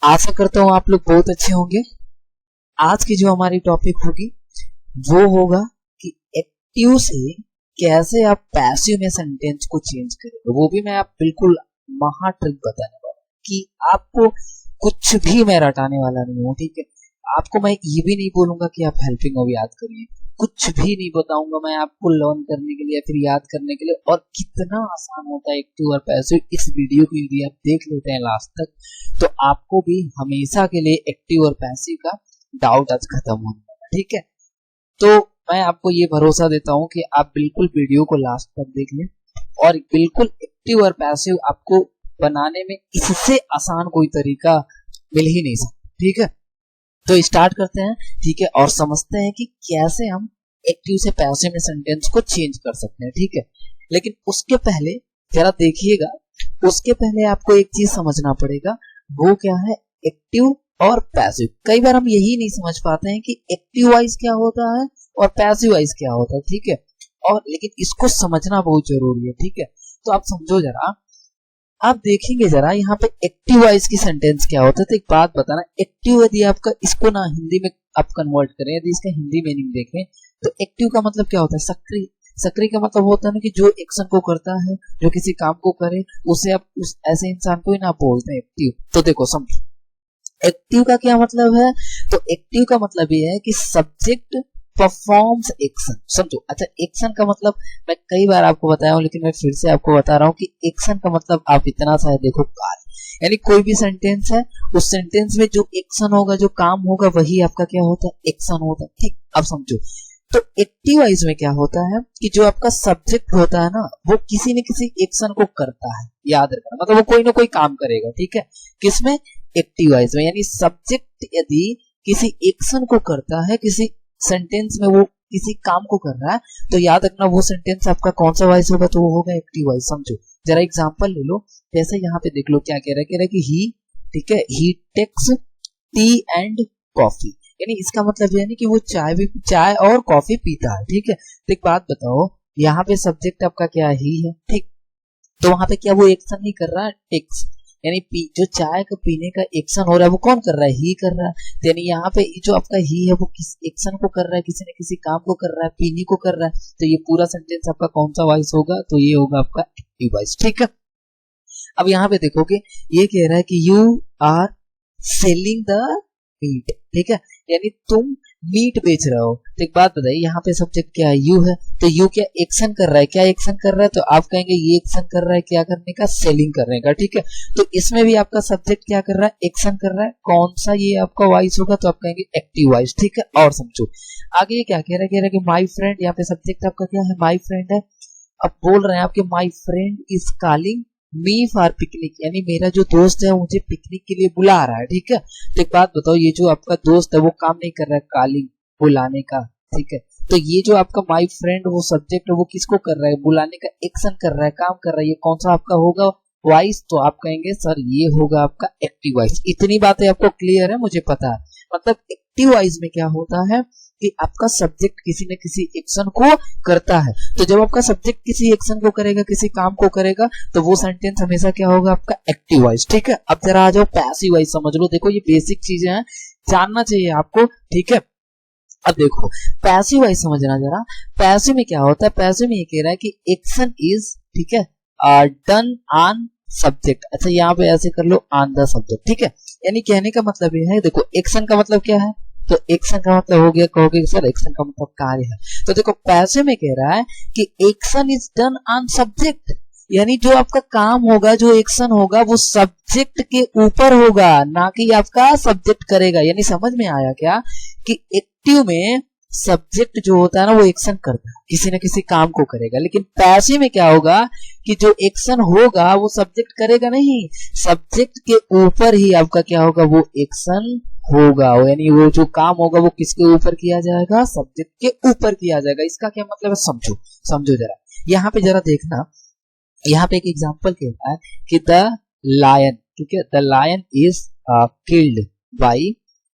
आशा करता हूँ आप लोग बहुत अच्छे होंगे। आज की जो हमारी टॉपिक होगी वो होगा कि एक्टिव से कैसे आप पैसिव में सेंटेंस को चेंज करें। वो भी मैं आप बिल्कुल महा ट्रिक बताने वाला हूँ कि आपको कुछ भी मैं रटाने वाला नहीं हूँ। ठीक है, आपको मैं ये भी नहीं बोलूंगा कि आप हेल्पिंग वर्ब याद करिए, कुछ भी नहीं बताऊंगा मैं आपको लर्न करने के लिए या फिर याद करने के लिए। और कितना आसान होता है एक्टिव और पैसिव, इस वीडियो को यदि आप देख लेते हैं लास्ट तक तो आपको भी हमेशा के लिए एक्टिव और पैसिव का डाउट आज खत्म होने वाला। ठीक है, तो मैं आपको ये भरोसा देता हूँ कि आप बिल्कुल वीडियो को लास्ट तक देख लें और बिल्कुल एक्टिव और पैसिव आपको बनाने में इससे आसान कोई तरीका मिल ही नहीं सकता। ठीक है, तो स्टार्ट करते हैं। ठीक है, और समझते हैं कि कैसे हम एक्टिव से पैसिव में सेंटेंस को चेंज कर सकते हैं। ठीक है, लेकिन उसके पहले जरा देखिएगा, उसके पहले आपको एक चीज समझना पड़ेगा, वो क्या है एक्टिव और पैसिव। कई बार हम यही नहीं समझ पाते हैं कि एक्टिव वाइज क्या होता है और पैसिव वाइज क्या होता है। ठीक है, और लेकिन इसको समझना बहुत जरूरी है। ठीक है, तो आप समझो जरा, आप देखेंगे जरा यहाँ पे एक्टिव वाइज की सेंटेंस क्या होता है। तो एक बात बताना, एक्टिव यदि आपका इसको ना हिंदी में आप कन्वर्ट करें, यदि इसका हिंदी मीनिंग देखें तो एक्टिव का मतलब क्या होता है सक्रिय। सक्रिय का मतलब होता है ना कि जो एक्शन को करता है, जो किसी काम को करे, उसे आप उस ऐसे इंसान को ही ना बोलते हैं एक्टिव। तो देखो समझो एक्टिव का क्या मतलब है। तो एक्टिव का मतलब ये है कि सब्जेक्ट परफॉर्म्स एक्शन। समझो, अच्छा एक्शन का मतलब मैं कई बार आपको बताया हूं लेकिन मैं फिर से आपको बता रहा हूं कि एक्शन का मतलब आप इतना सा है, देखो कार्य, यानी कोई भी सेंटेंस है उस सेंटेंस में जो एक्शन होगा, जो काम होगा, वही आपका क्या होता है एक्शन होता है। ठीक, अब समझो तो एक्टिव वाइज में क्या होता है कि जो आपका सब्जेक्ट होता है ना वो किसी न किसी एक्शन को करता है। याद रखना, मतलब वो कोई ना कोई काम करेगा। ठीक है, किसमें एक्टिव वाइज में, यानी सब्जेक्ट यदि किसी एक्शन को करता है, किसी सेंटेंस में वो किसी काम को कर रहा है, तो याद रखना वो सेंटेंस आपका कौन सा वाइज होगा, तो वो होगा एक्टिव वाइज। समझो जरा एग्जांपल ले लो, जैसे यहाँ पे देख लो क्या कह रहा है कि ही, ठीक है, ही टेक्स टी एंड कॉफी, यानी इसका मतलब यानी कि वो चाय और कॉफी पीता है। ठीक है, तो एक बात बताओ, यहाँ पे सब्जेक्ट आपका क्या ही है। ठीक, तो वहां पे क्या वो एक्शन नहीं कर रहा है, टेक्स, यानी जो चाय का पीने का एक्शन हो रहा है वो कौन कर रहा है, ही कर रहा है। तो यानी यहाँ पे जो आपका ही है वो किस एक्शन को कर रहा है, किसी न किसी काम को कर रहा है, पीने को कर रहा है। तो ये पूरा सेंटेंस आपका कौन सा वॉइस होगा, तो ये होगा आपका एक्टिव वॉइस। ठीक है, अब यहाँ पे देखोगे ये कह रहा है कि you are selling the meat. ठीक है, यानी तुम मीट बेच रहे हो। तो एक बात बताइए, यहाँ पे सब्जेक्ट क्या है, यू है, तो यू क्या एक्शन कर रहा है, क्या एक्शन कर रहा है, तो आप कहेंगे ये एक्शन कर रहा है क्या करने का, सेलिंग करने का। ठीक है, तो इसमें भी आपका सब्जेक्ट क्या कर रहा है, एक्शन कर रहा है, कौन सा ये आपका वॉइस होगा, तो आप कहेंगे एक्टिव वॉइस। ठीक है, और समझो आगे ये क्या कह रहा है कि माई फ्रेंड, यहाँ पे सब्जेक्ट आपका क्या है, माई फ्रेंड है। अब बोल रहे हैं आपके my friend is calling me for picnic, यानी मेरा जो दोस्त है मुझे पिकनिक के लिए बुला रहा है। ठीक है, तो एक बात बताओ, ये जो आपका दोस्त है वो काम नहीं कर रहा है कॉलिंग, बुलाने का। ठीक है, तो ये जो आपका माई फ्रेंड वो सब्जेक्ट है वो किसको कर रहा है, बुलाने का एक्शन कर रहा है, काम कर रहा है, ये कौन सा आपका होगा वॉइस, तो आप कहेंगे सर ये होगा आपका एक्टिव वॉइस। इतनी बातें आपको क्लियर है, मुझे पता है। मतलब एक्टिव वॉइस में क्या होता है कि आपका सब्जेक्ट किसी न किसी एक्शन को करता है। तो जब आपका सब्जेक्ट किसी एक्शन को करेगा, किसी काम को करेगा, तो वो सेंटेंस हमेशा क्या होगा आपका एक्टिव वॉइस। ठीक है, अब जरा आ जाओ पैसिव वॉइस, समझ लो। देखो ये बेसिक चीजें हैं, जानना चाहिए आपको। ठीक है, अब देखो पैसिव वॉइस समझना जरा। पैसिव में क्या होता है, पैसिव में ये कह रहा है कि एक्शन इज, ठीक है, डन ऑन सब्जेक्ट। अच्छा यहाँ पे ऐसे कर लो, ऑन द सब्जेक्ट। ठीक है, यानी कहने का मतलब ये है, देखो एक्शन का मतलब क्या है, तो एक्शन का मतलब हो गया, कहोगे सर एक्शन का मतलब कार्य है। तो देखो पैसिव में कह रहा है कि action is done on subject, यानी जो आपका काम होगा, जो एक्शन होगा वो सब्जेक्ट के ऊपर होगा, ना कि आपका सब्जेक्ट करेगा। यानी समझ में आया क्या कि एक्टिव में सब्जेक्ट जो होता है ना वो एक्शन करता है, किसी न किसी काम को करेगा। लेकिन पैसिव में क्या होगा कि जो एक्शन होगा वो सब्जेक्ट करेगा नहीं, सब्जेक्ट के ऊपर ही आपका क्या होगा, वो एक्शन होगा। यानी वो जो काम होगा वो किसके ऊपर किया जाएगा, सब्जेक्ट के ऊपर किया जाएगा। इसका क्या मतलब है, समझो समझो जरा। यहाँ पे जरा देखना, यहाँ पे एक एग्जांपल कहता है कि द लायन, ठीक है, the lion is killed by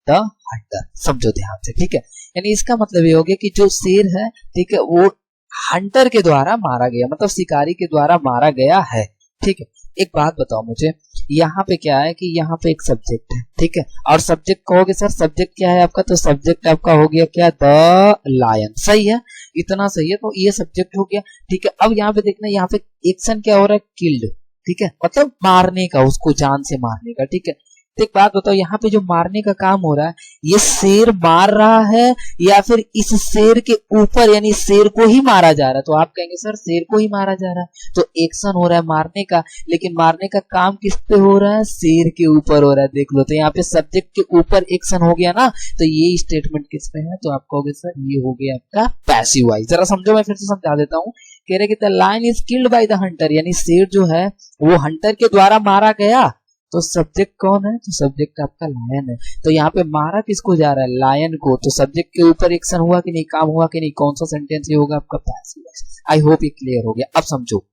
the hunter. समझो ध्यान से। ठीक है, यानी इसका मतलब ये हो गया कि जो शेर है, ठीक है, वो हंटर के द्वारा मारा गया, मतलब शिकारी के द्वारा मारा गया है। ठीक है, एक बात बताओ मुझे, यहाँ पे क्या है कि यहाँ पे एक सब्जेक्ट है, ठीक है, और सब्जेक्ट कहोगे सर सब्जेक्ट क्या है आपका, तो सब्जेक्ट आपका हो गया क्या, द लायन। सही है, इतना सही है, तो ये सब्जेक्ट हो गया, ठीक है। अब यहाँ पे देखना, यहाँ पे एक्शन क्या हो रहा है, किल्ड, ठीक है, मतलब मारने का, उसको जान से मारने का, ठीक है। तो एक बात बताओ, यहाँ पे जो मारने का काम हो रहा है, ये शेर मार रहा है या फिर इस शेर के ऊपर, यानी शेर को ही मारा जा रहा है, तो आप कहेंगे सर शेर को ही मारा जा रहा है, तो एक्शन हो रहा है मारने का, लेकिन मारने का काम किस पे हो रहा है, शेर के ऊपर हो रहा है। देख लो, तो यहाँ पे सब्जेक्ट के ऊपर एक्शन हो गया ना, तो ये स्टेटमेंट किस पे है, तो आप कहोगे सर ये हो गया आपका पैसिव वॉइस। जरा समझो, मैं फिर से समझा देता हूँ। कह रहे कि the lion is killed by the hunter, यानी शेर जो है वो हंटर के द्वारा मारा गया, तो सब्जेक्ट कौन है, तो सब्जेक्ट आपका लायन है। तो यहाँ पे मारा किसको जा रहा है, लायन को, तो सब्जेक्ट के ऊपर एक्शन हुआ कि नहीं, काम हुआ कि नहीं, कौन सा सेंटेंस ये होगा आपका पैसिव वॉइस। आई होप ये क्लियर हो गया। अब समझो,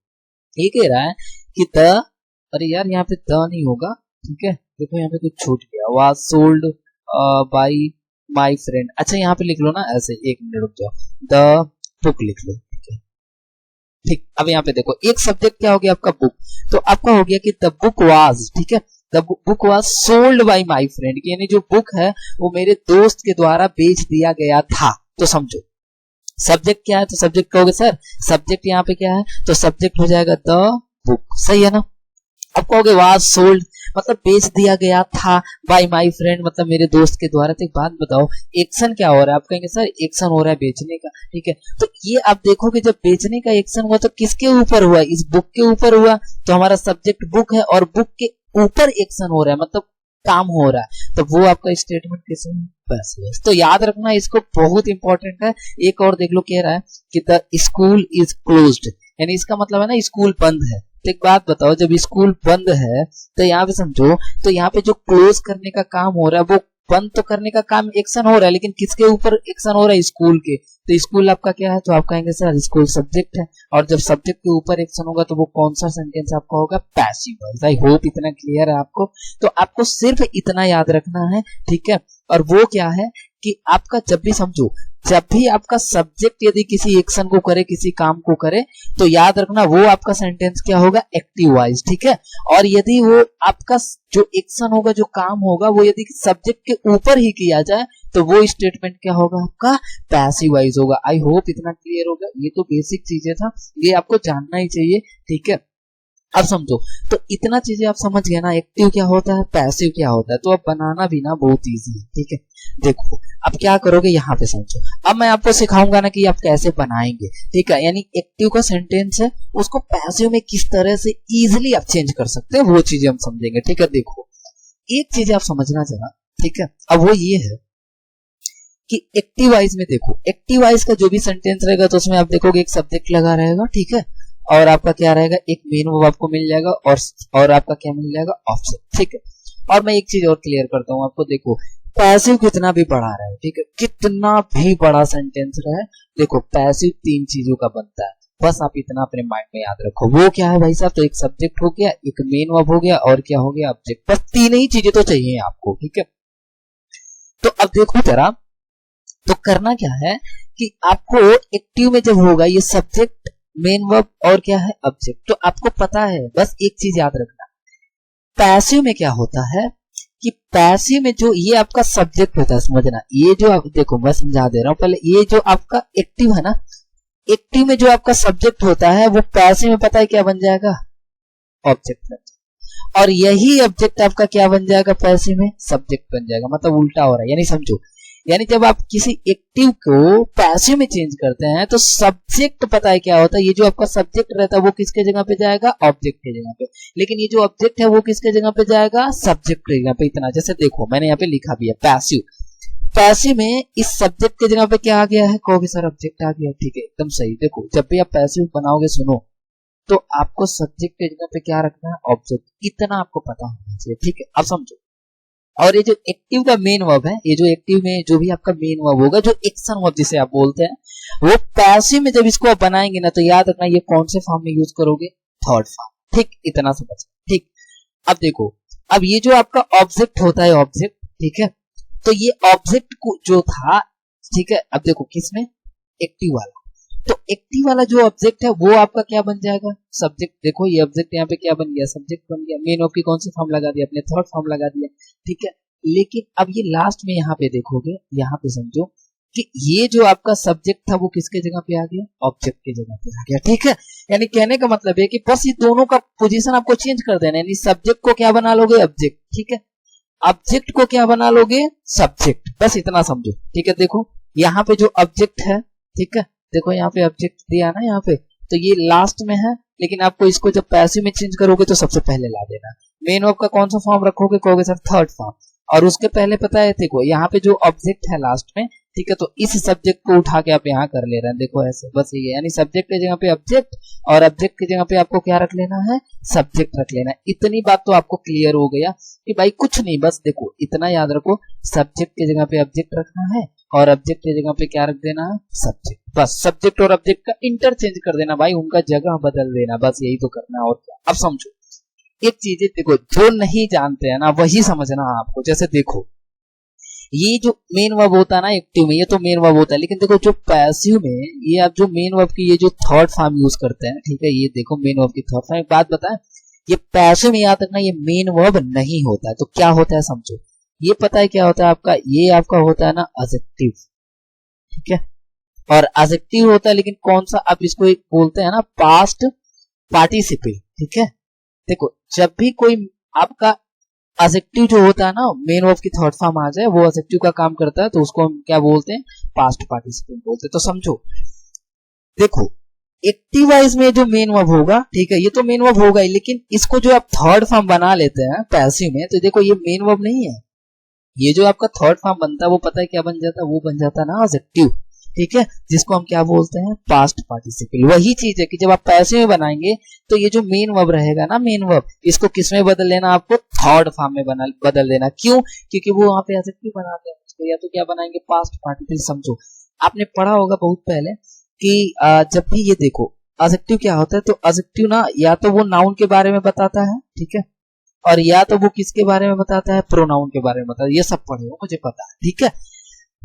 ये कह रहा है कि द, अरे यार यहाँ पे द नहीं होगा, ठीक है, देखो यहाँ पे कुछ छूट गया, was sold by my friend. अच्छा यहाँ पे लिख लो ना ऐसे, एक मिनट रुक जाओ, द बुक लिख लो, ठीक। अब यहाँ पे देखो, एक सब्जेक्ट क्या हो गया आपका, बुक, तो आपका हो गया कि द बुक वाज, ठीक है, the book was sold by my friend, यानी जो बुक है वो मेरे दोस्त के द्वारा बेच दिया गया था। तो समझो सब्जेक्ट क्या है, तो सब्जेक्ट कहोगे सर सब्जेक्ट यहाँ पे क्या है, तो सब्जेक्ट हो जाएगा द बुक, सही है ना। अब कहोगे वाज सोल्ड मतलब बेच दिया गया था, बाय माय फ्रेंड मतलब मेरे दोस्त के द्वारा। तो एक बात बताओ, एक्शन क्या हो रहा है, आप कहेंगे सर एक्शन हो रहा है बेचने का, ठीक है, तो ये आप देखोगे जब बेचने का एक्शन हुआ तो किसके ऊपर हुआ, इस बुक के ऊपर हुआ, तो हमारा सब्जेक्ट बुक है और बुक के ऊपर एक्शन हो रहा है, मतलब काम हो रहा है, तो वो आपका स्टेटमेंट किस में, बस। तो याद रखना इसको, बहुत इंपॉर्टेंट है। एक और देख लो, कह रहा है कि द स्कूल इज क्लोज्ड, यानी इसका मतलब है ना स्कूल बंद है। तो एक बात बताओ, जब स्कूल बंद है तो यहाँ पे समझो, तो यहाँ पे जो क्लोज करने का काम हो रहा है, वो बंद तो करने का काम एक्शन हो रहा है, लेकिन किसके ऊपर एक्शन हो रहा है, स्कूल के। तो स्कूल आपका क्या है, तो आप कहेंगे सर स्कूल सब्जेक्ट है, और जब सब्जेक्ट के ऊपर एक्शन होगा तो वो कौन सा सेंटेंस आपका होगा, पैसिव वॉइस। आई होप इतना क्लियर है आपको। तो आपको सिर्फ इतना याद रखना है, ठीक है, और वो क्या है कि आपका जब भी समझो, जब भी आपका सब्जेक्ट यदि किसी एक्शन को करे, किसी काम को करे, तो याद रखना वो आपका सेंटेंस क्या होगा, एक्टिव वॉइस, ठीक है। और यदि वो आपका जो एक्शन होगा, जो काम होगा, वो यदि सब्जेक्ट के ऊपर ही किया जाए तो वो स्टेटमेंट क्या होगा आपका, पैसिव वॉइस होगा। आई होप इतना क्लियर होगा। ये तो बेसिक चीजें था, ये आपको जानना ही चाहिए, ठीक है। अब समझो, तो इतना चीजें आप समझ गए ना, एक्टिव क्या होता है, पैसिव क्या होता है, तो अब बनाना भी ना बहुत इजी है, ठीक है। देखो अब क्या करोगे, यहाँ पे समझो, अब मैं आपको सिखाऊंगा ना कि आप कैसे बनाएंगे, ठीक है, यानी एक्टिव का सेंटेंस है उसको पैसिव में किस तरह से इजिली आप चेंज कर सकते हैं, वो चीजें हम समझेंगे, ठीक है। देखो एक चीज आप समझना जरा, ठीक है, अब वो ये है कि एक्टिव वॉइस में देखो, एक्टिव वॉइस का जो भी सेंटेंस रहेगा तो उसमें आप देखोगे एक सब्जेक्ट लगा रहेगा, ठीक है, और आपका क्या रहेगा, एक मेन वर्ब आपको मिल जाएगा, और आपका क्या मिल जाएगा, ऑब्जेक्ट, ठीक है। और मैं एक चीज और क्लियर करता हूं आपको, देखो पैसिव कितना भी बड़ा रहा है, ठीक है, कितना भी बड़ा सेंटेंस रहा है, देखो पैसिव तीन चीजों का बनता है, बस आप इतना अपने माइंड में याद रखो। वो क्या है भाई साहब, तो एक सब्जेक्ट हो गया, एक मेन वर्ब हो गया, और क्या हो गया, ऑब्जेक्ट, बस तीन ही चीजें तो चाहिए आपको, ठीक है। तो अब देखो जरा, तो करना क्या है कि आपको एक्टिव में जब होगा ये सब्जेक्ट, मेन वर्ब और क्या है, ऑब्जेक्ट, तो आपको पता है, बस एक चीज याद रखना, पैसिव में क्या होता है कि पैसिव में जो ये आपका सब्जेक्ट होता है, समझना, ये जो आप देखो मैं समझा दे रहा हूं पहले, ये जो आपका एक्टिव है ना, एक्टिव में जो आपका सब्जेक्ट होता है वो पैसिव में पता है क्या बन जाएगा, ऑब्जेक्ट बन जाएगा, और यही ऑब्जेक्ट आपका क्या बन जाएगा, पैसिव में सब्जेक्ट बन जाएगा, मतलब उल्टा हो रहा है। यानी समझो, यानी जब आप किसी एक्टिव को पैसिव में चेंज करते हैं तो सब्जेक्ट पता है क्या होता है, ये जो आपका सब्जेक्ट रहता है वो किसके जगह पे जाएगा, ऑब्जेक्ट के जगह पे, लेकिन ये जो ऑब्जेक्ट है वो किसके जगह पे जाएगा, सब्जेक्ट के जगह पे। इतना, जैसे देखो मैंने यहाँ पे लिखा भी है पैसिव, पैसिव में इस सब्जेक्ट के जगह पे क्या आ गया है, कहोगे सर ऑब्जेक्ट आ गया, ठीक है, एकदम सही। देखो जब भी आप पैसिव बनाओगे, सुनो, तो आपको सब्जेक्ट के जगह पे क्या रखना है, ऑब्जेक्ट, इतना आपको पता होना चाहिए, ठीक है। अब समझो, और ये जो एक्टिव का मेन वर्ब है, ये जो एक्टिव में जो भी आपका मेन वर्ब होगा, जो एक्शन वर्ब जिसे आप बोलते हैं, वो पैसिव में जब इसको आप बनाएंगे ना, तो याद रखना ये कौन से फॉर्म में यूज करोगे, थर्ड फॉर्म, ठीक, इतना समझ, ठीक। अब देखो, अब ये जो आपका ऑब्जेक्ट होता है, ऑब्जेक्ट, ठीक है, तो ये ऑब्जेक्ट को जो था, ठीक है, अब देखो किसमें, एक्टिव वाला, तो एक्टिव वाला जो ऑब्जेक्ट है वो आपका क्या बन जाएगा, सब्जेक्ट। देखो ये ऑब्जेक्ट यहाँ पे क्या बन गया, सब्जेक्ट बन गया। मेन वर्ब की कौन सी फॉर्म लगा दिया, अपने थर्ड फॉर्म लगा दिया, ठीक है। लेकिन अब ये लास्ट में यहाँ पे देखोगे, यहाँ पे समझो कि ये जो आपका सब्जेक्ट था वो किसके जगह पे आ गया, ऑब्जेक्ट की जगह पे आ गया, ठीक है। यानी कहने का मतलब है कि बस ये दोनों का पोजीशन आपको चेंज कर देना है, यानी सब्जेक्ट को क्या बना लोगे, ऑब्जेक्ट, ठीक है। ऑब्जेक्ट को क्या बना लोगे, सब्जेक्ट, बस इतना समझो, ठीक है। देखो यहाँ पे जो ऑब्जेक्ट है, ठीक है, देखो यहाँ पे ऑब्जेक्ट दिया ना यहाँ पे, तो ये लास्ट में है, लेकिन आपको इसको जब पैसिव में चेंज करोगे तो सबसे पहले ला देना। मेन वर्ब का कौन सा फॉर्म रखोगे, कहोगे सर थर्ड फॉर्म, और उसके पहले पता है, देखो यहाँ पे जो ऑब्जेक्ट है लास्ट में, ठीक है, तो इस सब्जेक्ट को उठा के आप यहाँ कर ले रहे हैं, देखो ऐसे, बस ये, यानी सब्जेक्ट की जगह पे ऑब्जेक्ट और ऑब्जेक्ट की जगह पे आपको क्या रख लेना है, सब्जेक्ट रख लेना है। इतनी बात तो आपको क्लियर हो गया कि भाई कुछ नहीं, बस देखो इतना याद रखो, सब्जेक्ट की जगह पे ऑब्जेक्ट रखना है और ऑब्जेक्ट की जगह पे क्या रख देना है, सब्जेक्ट। बस सब्जेक्ट और ऑब्जेक्ट का इंटरचेंज कर देना भाई, उनका जगह बदल देना, बस यही तो करना है और क्या। अब समझो एक चीज है, देखो जो नहीं जानते हैं ना वही समझना है आपको। जैसे देखो ये जो मेन वर्ब होता है ना एक्टिव में, ये तो मेन वर्ब होता है, लेकिन देखो जो पैसिव में ये आप जो मेन वर्ब की ये जो थर्ड फॉर्म यूज करते हैं, ठीक है, ये देखो मेन वर्ब की थर्ड फॉर्म। एक बात बताएं, ये पैसिव में याद रखना, ये मेन वर्ब नहीं होता है। तो क्या होता है समझो, ये पता है क्या होता है आपका, ये आपका होता है ना एडजेक्टिव, ठीक है, और एडजेक्टिव होता है, लेकिन कौन सा, आप इसको एक बोलते हैं ना पास्ट पार्टिसिपल, ठीक है। देखो जब भी कोई आपका एडजेक्टिव जो होता है ना मेन वर्ब की थर्ड फॉर्म आ जाए, वो एडजेक्टिव का काम करता है, तो उसको हम क्या बोलते हैं, पास्ट पार्टिसिपल बोलते हैं। तो समझो देखो एक्टिव वाइज में जो मेन वर्ब होगा, ठीक है, ये तो मेन वर्ब होगा ही, लेकिन इसको जो आप थर्ड फॉर्म बना लेते हैं पैसिव में, तो देखो ये मेन वर्ब नहीं है, ये जो आपका थर्ड फॉर्म बनता है वो पता है क्या बन जाता है, वो बन जाता है ना एडजेक्टिव, ठीक है, जिसको हम क्या बोलते हैं, पास्ट पार्टिसिपल। वही चीज है कि जब आप पैसिव में बनाएंगे तो ये जो मेन वर्ब रहेगा ना, मेन वर्ब, इसको किस में बदल लेना, आपको थर्ड फॉर्म में बदल देना। क्यों, क्योंकि वो वहां पे एडजेक्टिव बनाते हैं उसको, या तो क्या बनाएंगे, पास्ट पार्टिसिपल। समझो आपने पढ़ा होगा बहुत पहले कि जब भी ये देखो एडजेक्टिव क्या होता है, तो एडजेक्टिव ना या तो वो नाउन के बारे में बताता है, ठीक है, और या तो वो किसके बारे में बताता है, प्रोनाउन के बारे में बताता है। ये सब पढ़े हो, मुझे पता है, ठीक है।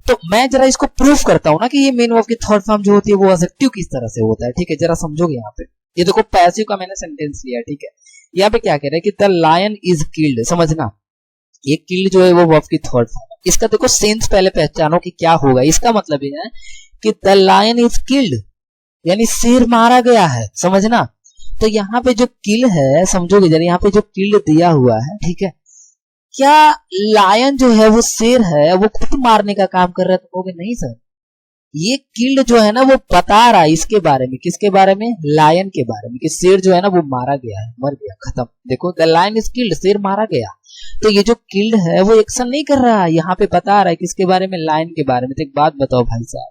तो मैं जरा इसको प्रूफ करता हूं ना कि ये मेन वर्ब की थर्ड फॉर्म जो होती है वो एडजेक्टिव किस तरह से होता है, ठीक है, जरा समझोगे। यहाँ पे ये देखो पैसिव का मैंने सेंटेंस लिया, ठीक है, यहाँ पे क्या कह रहा है कि द लायन इज किल्ड, समझना ये किल्ड जो है वो वर्ब की थर्ड फॉर्म है। इसका देखो सेंस पहले पहचानो कि क्या होगा। इसका मतलब ये है कि द लायन इज किल्ड, यानी शेर मारा गया है, समझना। तो यहाँ पे जो किल है, समझोगे जरा, यहाँ पे जो किल्ड दिया हुआ है, ठीक है, क्या लायन जो है वो शेर है वो खुद मारने का काम कर रहा है, तो कहोगे नहीं सर, ये किल्ड जो है ना वो बता रहा है इसके बारे में, किसके बारे में, लायन के बारे में, कि शेर जो है ना वो मारा गया है, मर गया, खत्म। देखो द लायन इज किल्ड, शेर मारा गया। तो ये जो किल्ड है वो एक्शन नहीं कर रहा है, यहाँ पे बता रहा है किसके बारे में, लायन के बारे में। तो एक बात बताओ भाई साहब,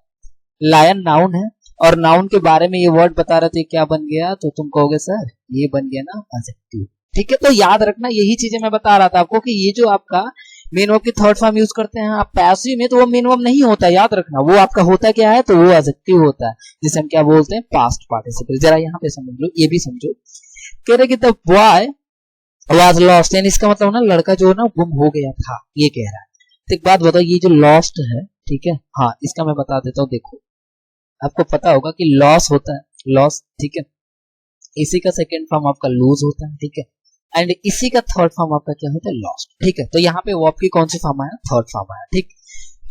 लायन नाउन है और नाउन के बारे में ये वर्ड बता रहे थे, क्या बन गया, तो तुम कहोगे सर ये बन गया ना एडजेक्टिव, ठीक है। तो याद रखना यही चीजें मैं बता रहा था आपको कि ये जो आपका मेन वर्ब की थर्ड फॉर्म यूज करते हैं आप पैसिव में, तो वो मेन वर्ब नहीं होता, याद रखना। वो आपका होता क्या है, तो वो एडजेक्टिव होता है, जिसे हम क्या बोलते हैं, पास्ट पार्टिसिपल। जरा यहाँ पे समझ लो, ये भी समझो, कह रहे कि द बॉय वाज लॉस्ट, यानी इसका मतलब ना लड़का जो है ना गुम हो गया था, ये कह रहा है। तो एक बात बताओ, ये जो लॉस्ट है, ठीक है, हाँ इसका मैं बता देता हूँ। देखो आपको पता होगा कि लॉस होता है, लॉस, ठीक है, इसी का सेकेंड फॉर्म आपका लूज होता है, ठीक है, एंड इसी का थर्ड फॉर्म आपका क्या होता है, लॉस्ट, ठीक है। तो यहाँ पे वर्ब की कौन सी फॉर्म आया, थर्ड फॉर्म आया, ठीक।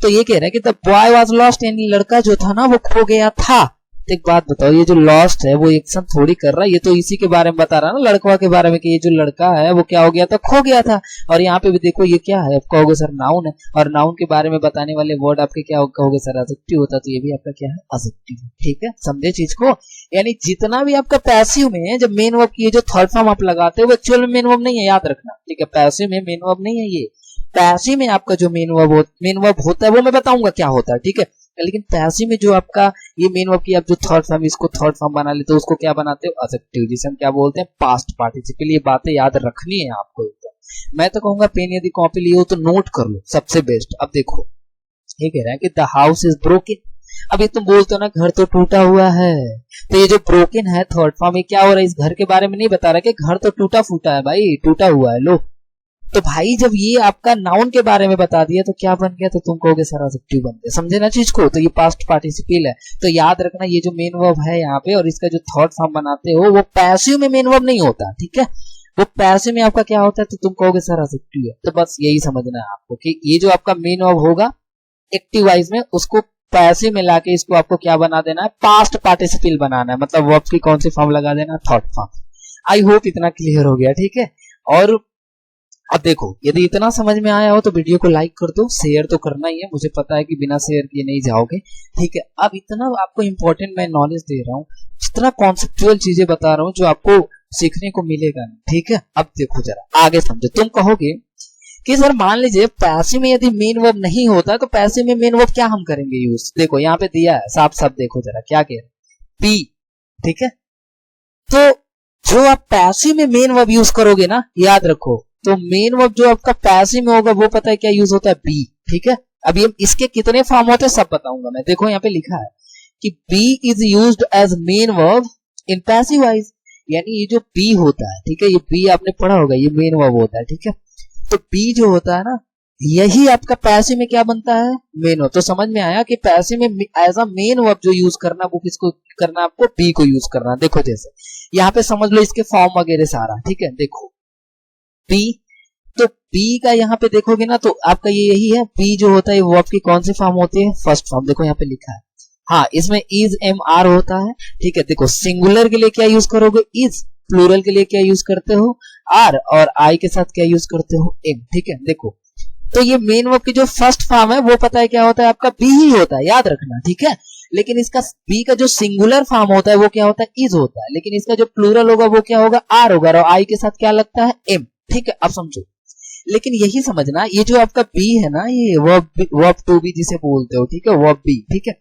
तो ये कह रहा है कि द बॉय वाज लॉस्ट, यानी लड़का जो था ना वो खो गया था। तो एक बात बताओ, ये जो लॉस्ट है वो एक्शन थोड़ी कर रहा है, ये तो इसी के बारे में बता रहा है ना, लड़का के बारे में, कि ये जो लड़का है वो क्या हो गया था, खो गया था। और यहाँ पे भी देखो ये क्या है, आप कहोगे सर नाउन है, और नाउन के बारे में बताने वाले वर्ड आपके क्या कहोगे सर, एडजेक्टिव होता, तो ये भी आपका क्या है, एडजेक्टिव, ठीक है, समझे चीज को। यानी जितना भी आपका पैसिव में जब मेन वर्ब की ये जो थर्ड फॉर्म आप लगाते हो वो एक्चुअल में मेन वर्ब नहीं है, याद रखना, ठीक है। पैसिव में मेन वर्ब नहीं है ये, पैसिव में आपका जो मेन वर्ब होता है वो मैं बताऊंगा क्या होता है, ठीक है। लेकिन पैसिव में जो आपका ये मेन वर्ब की आप जो थर्ड फॉर्म, इसको थर्ड फॉर्म बना लेते हो, उसको क्या बनाते हो, एडजेक्टिव, जिसे हम क्या बोलते हैं, पास्ट पार्टिसिपल। ये बातें याद रखनी है आपको। मैं तो कहूंगा पेन यदि कॉपी लिए हो तो नोट कर लो, सबसे बेस्ट। अब देखो ये कह रहा है कि द हाउस इज ब्रोकन। अब ये तुम बोलते हो ना घर तो टूटा हुआ है, तो ये जो ब्रोकन है थर्ड फॉर्म, ये क्या हो रहा है, इस घर के बारे में नहीं बता रहा कि घर तो टूटा फूटा है भाई, टूटा हुआ है। लो तो भाई जब ये आपका नाउन के बारे में बता दिया तो क्या बन गया, तो तुम कहोगे सर एडजेक्टिव बन गया। समझे ना चीज को। तो ये पास्ट पार्टिसिपल है। तो याद रखना ये जो मेन वर्ब है यहाँ पे और इसका जो थर्ड फॉर्म बनाते हो वो पैसिव में मेन वर्ब नहीं होता, ठीक है। वो पैसिव में आपका क्या होता है, तो तुम कहोगे सर एडजेक्टिव है। तो बस यही समझना है आपको कि ये जो आपका मेन वर्ब होगा एक्टिव वाइज में, उसको पैसिव में लाके इसको आपको क्या बना देना है, पास्ट पार्टिसिपल बनाना है। मतलब वर्ब की कौन सी फॉर्म लगा देना, थर्ड फॉर्म। आई होप इतना क्लियर हो गया, ठीक है। और अब देखो, यदि इतना समझ में आया हो तो वीडियो को लाइक कर दो, शेयर तो करना ही है, मुझे पता है कि बिना शेयर किए नहीं जाओगे, ठीक है। अब इतना आपको इंपॉर्टेंट मैं नॉलेज दे रहा हूँ, जितना कॉन्सेप्चुअल चीजें बता रहा हूँ जो आपको सीखने को मिलेगा, ठीक है। अब देखो जरा आगे समझो। तुम कहोगे कि सर मान लीजिए पैसिव में यदि मेन वर्ब नहीं होता तो पैसिव में मेन वर्ब क्या हम करेंगे यूज। देखो यहाँ पे दिया है साफ साफ, देखो जरा क्या कह रहे, बी, ठीक है। तो जो आप पैसिव में मेन वर्ब यूज करोगे ना, याद रखो, तो मेन वर्ब जो आपका पैसिव में होगा वो पता है क्या यूज होता है, बी, ठीक है। अब ये इसके कितने फॉर्म होते हैं सब बताऊंगा मैं। देखो यहाँ पे लिखा है कि be is used as main verb in passive voice, यानी ये जो बी होता है, ठीक है, ये बी आपने पढ़ा होगा, ये मेन वर्ब होता है, ठीक है। तो बी जो होता है ना, यही आपका पैसिव में क्या बनता है, मेन वर्ब। तो समझ में आया कि पैसिव में एज अ मेन वर्ब जो यूज करना वो किसको करना, आपको बी को यूज करना। देखो जैसे यहाँ पे समझ लो इसके फॉर्म वगैरह सारा, ठीक है। देखो बी, तो बी का यहाँ पे देखोगे ना तो आपका ये यही है, बी जो होता है वर्ब की कौन सी फॉर्म होती है, फर्स्ट फॉर्म। देखो यहाँ पे लिखा है, हाँ, इसमें इज एम आर होता है, ठीक है। देखो सिंगुलर के लिए क्या यूज करोगे, इज, प्लूरल के लिए क्या यूज करते हो, आर, और आई के साथ क्या यूज करते हो, एम, ठीक है। देखो तो ये मेन वर्ब की जो फर्स्ट फॉर्म है वो पता है क्या होता है, आपका बी ही होता है, याद रखना, ठीक है। लेकिन इसका बी का जो सिंगुलर फॉर्म होता है वो क्या होता है, इज होता है। लेकिन इसका जो प्लूरल होगा वो क्या होगा, आर होगा, और आई के साथ क्या लगता है, एम, ठीक है। अब समझो, लेकिन यही समझना, ये जो आपका बी है ना, ये वर्ब टू बी जिसे बोलते हो, ठीक है, वर्ब बी, ठीक है।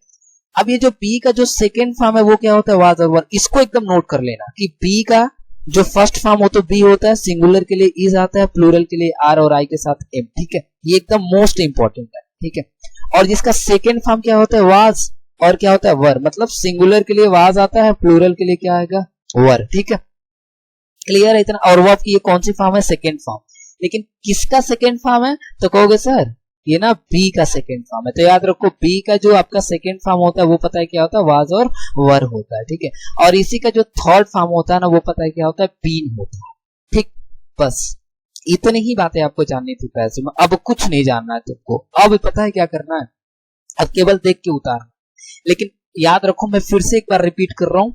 अब ये जो बी का जो सेकेंड फॉर्म है वो क्या होता है, वाज और वर। इसको एकदम नोट कर लेना कि बी का जो फर्स्ट फॉर्म हो तो बी होता है, सिंगुलर के लिए इज आता है, प्लूरल के लिए आर और आई के साथ एम, ठीक है। ये एकदम मोस्ट इंपॉर्टेंट है, ठीक है। और जिसका सेकेंड फॉर्म क्या होता है, वाज, और क्या होता है, वर। मतलब सिंगुलर के लिए वाज आता है, प्लूरल के लिए क्या आएगा, वर, ठीक है। क्लियर है इतना। और वर्ब की ये कौन सी फॉर्म है, सेकेंड फॉर्म। लेकिन किसका सेकेंड फॉर्म है, तो कहोगे सर ये ना बी का सेकेंड फॉर्म है। तो याद रखो बी का जो आपका सेकेंड फॉर्म होता है वो पता है क्या होता है, वाज और वर होता है, ठीक है। और इसी का जो थर्ड फॉर्म होता है ना वो पता है क्या होता है, बीन होता है, ठीक। बस इतनी ही बातें आपको जाननी थी पैसे में, अब कुछ नहीं जानना है तुमको। अब पता है क्या करना है, अब केवल देख के उतारना। लेकिन याद रखो, मैं फिर से एक बार रिपीट कर रहा हूं,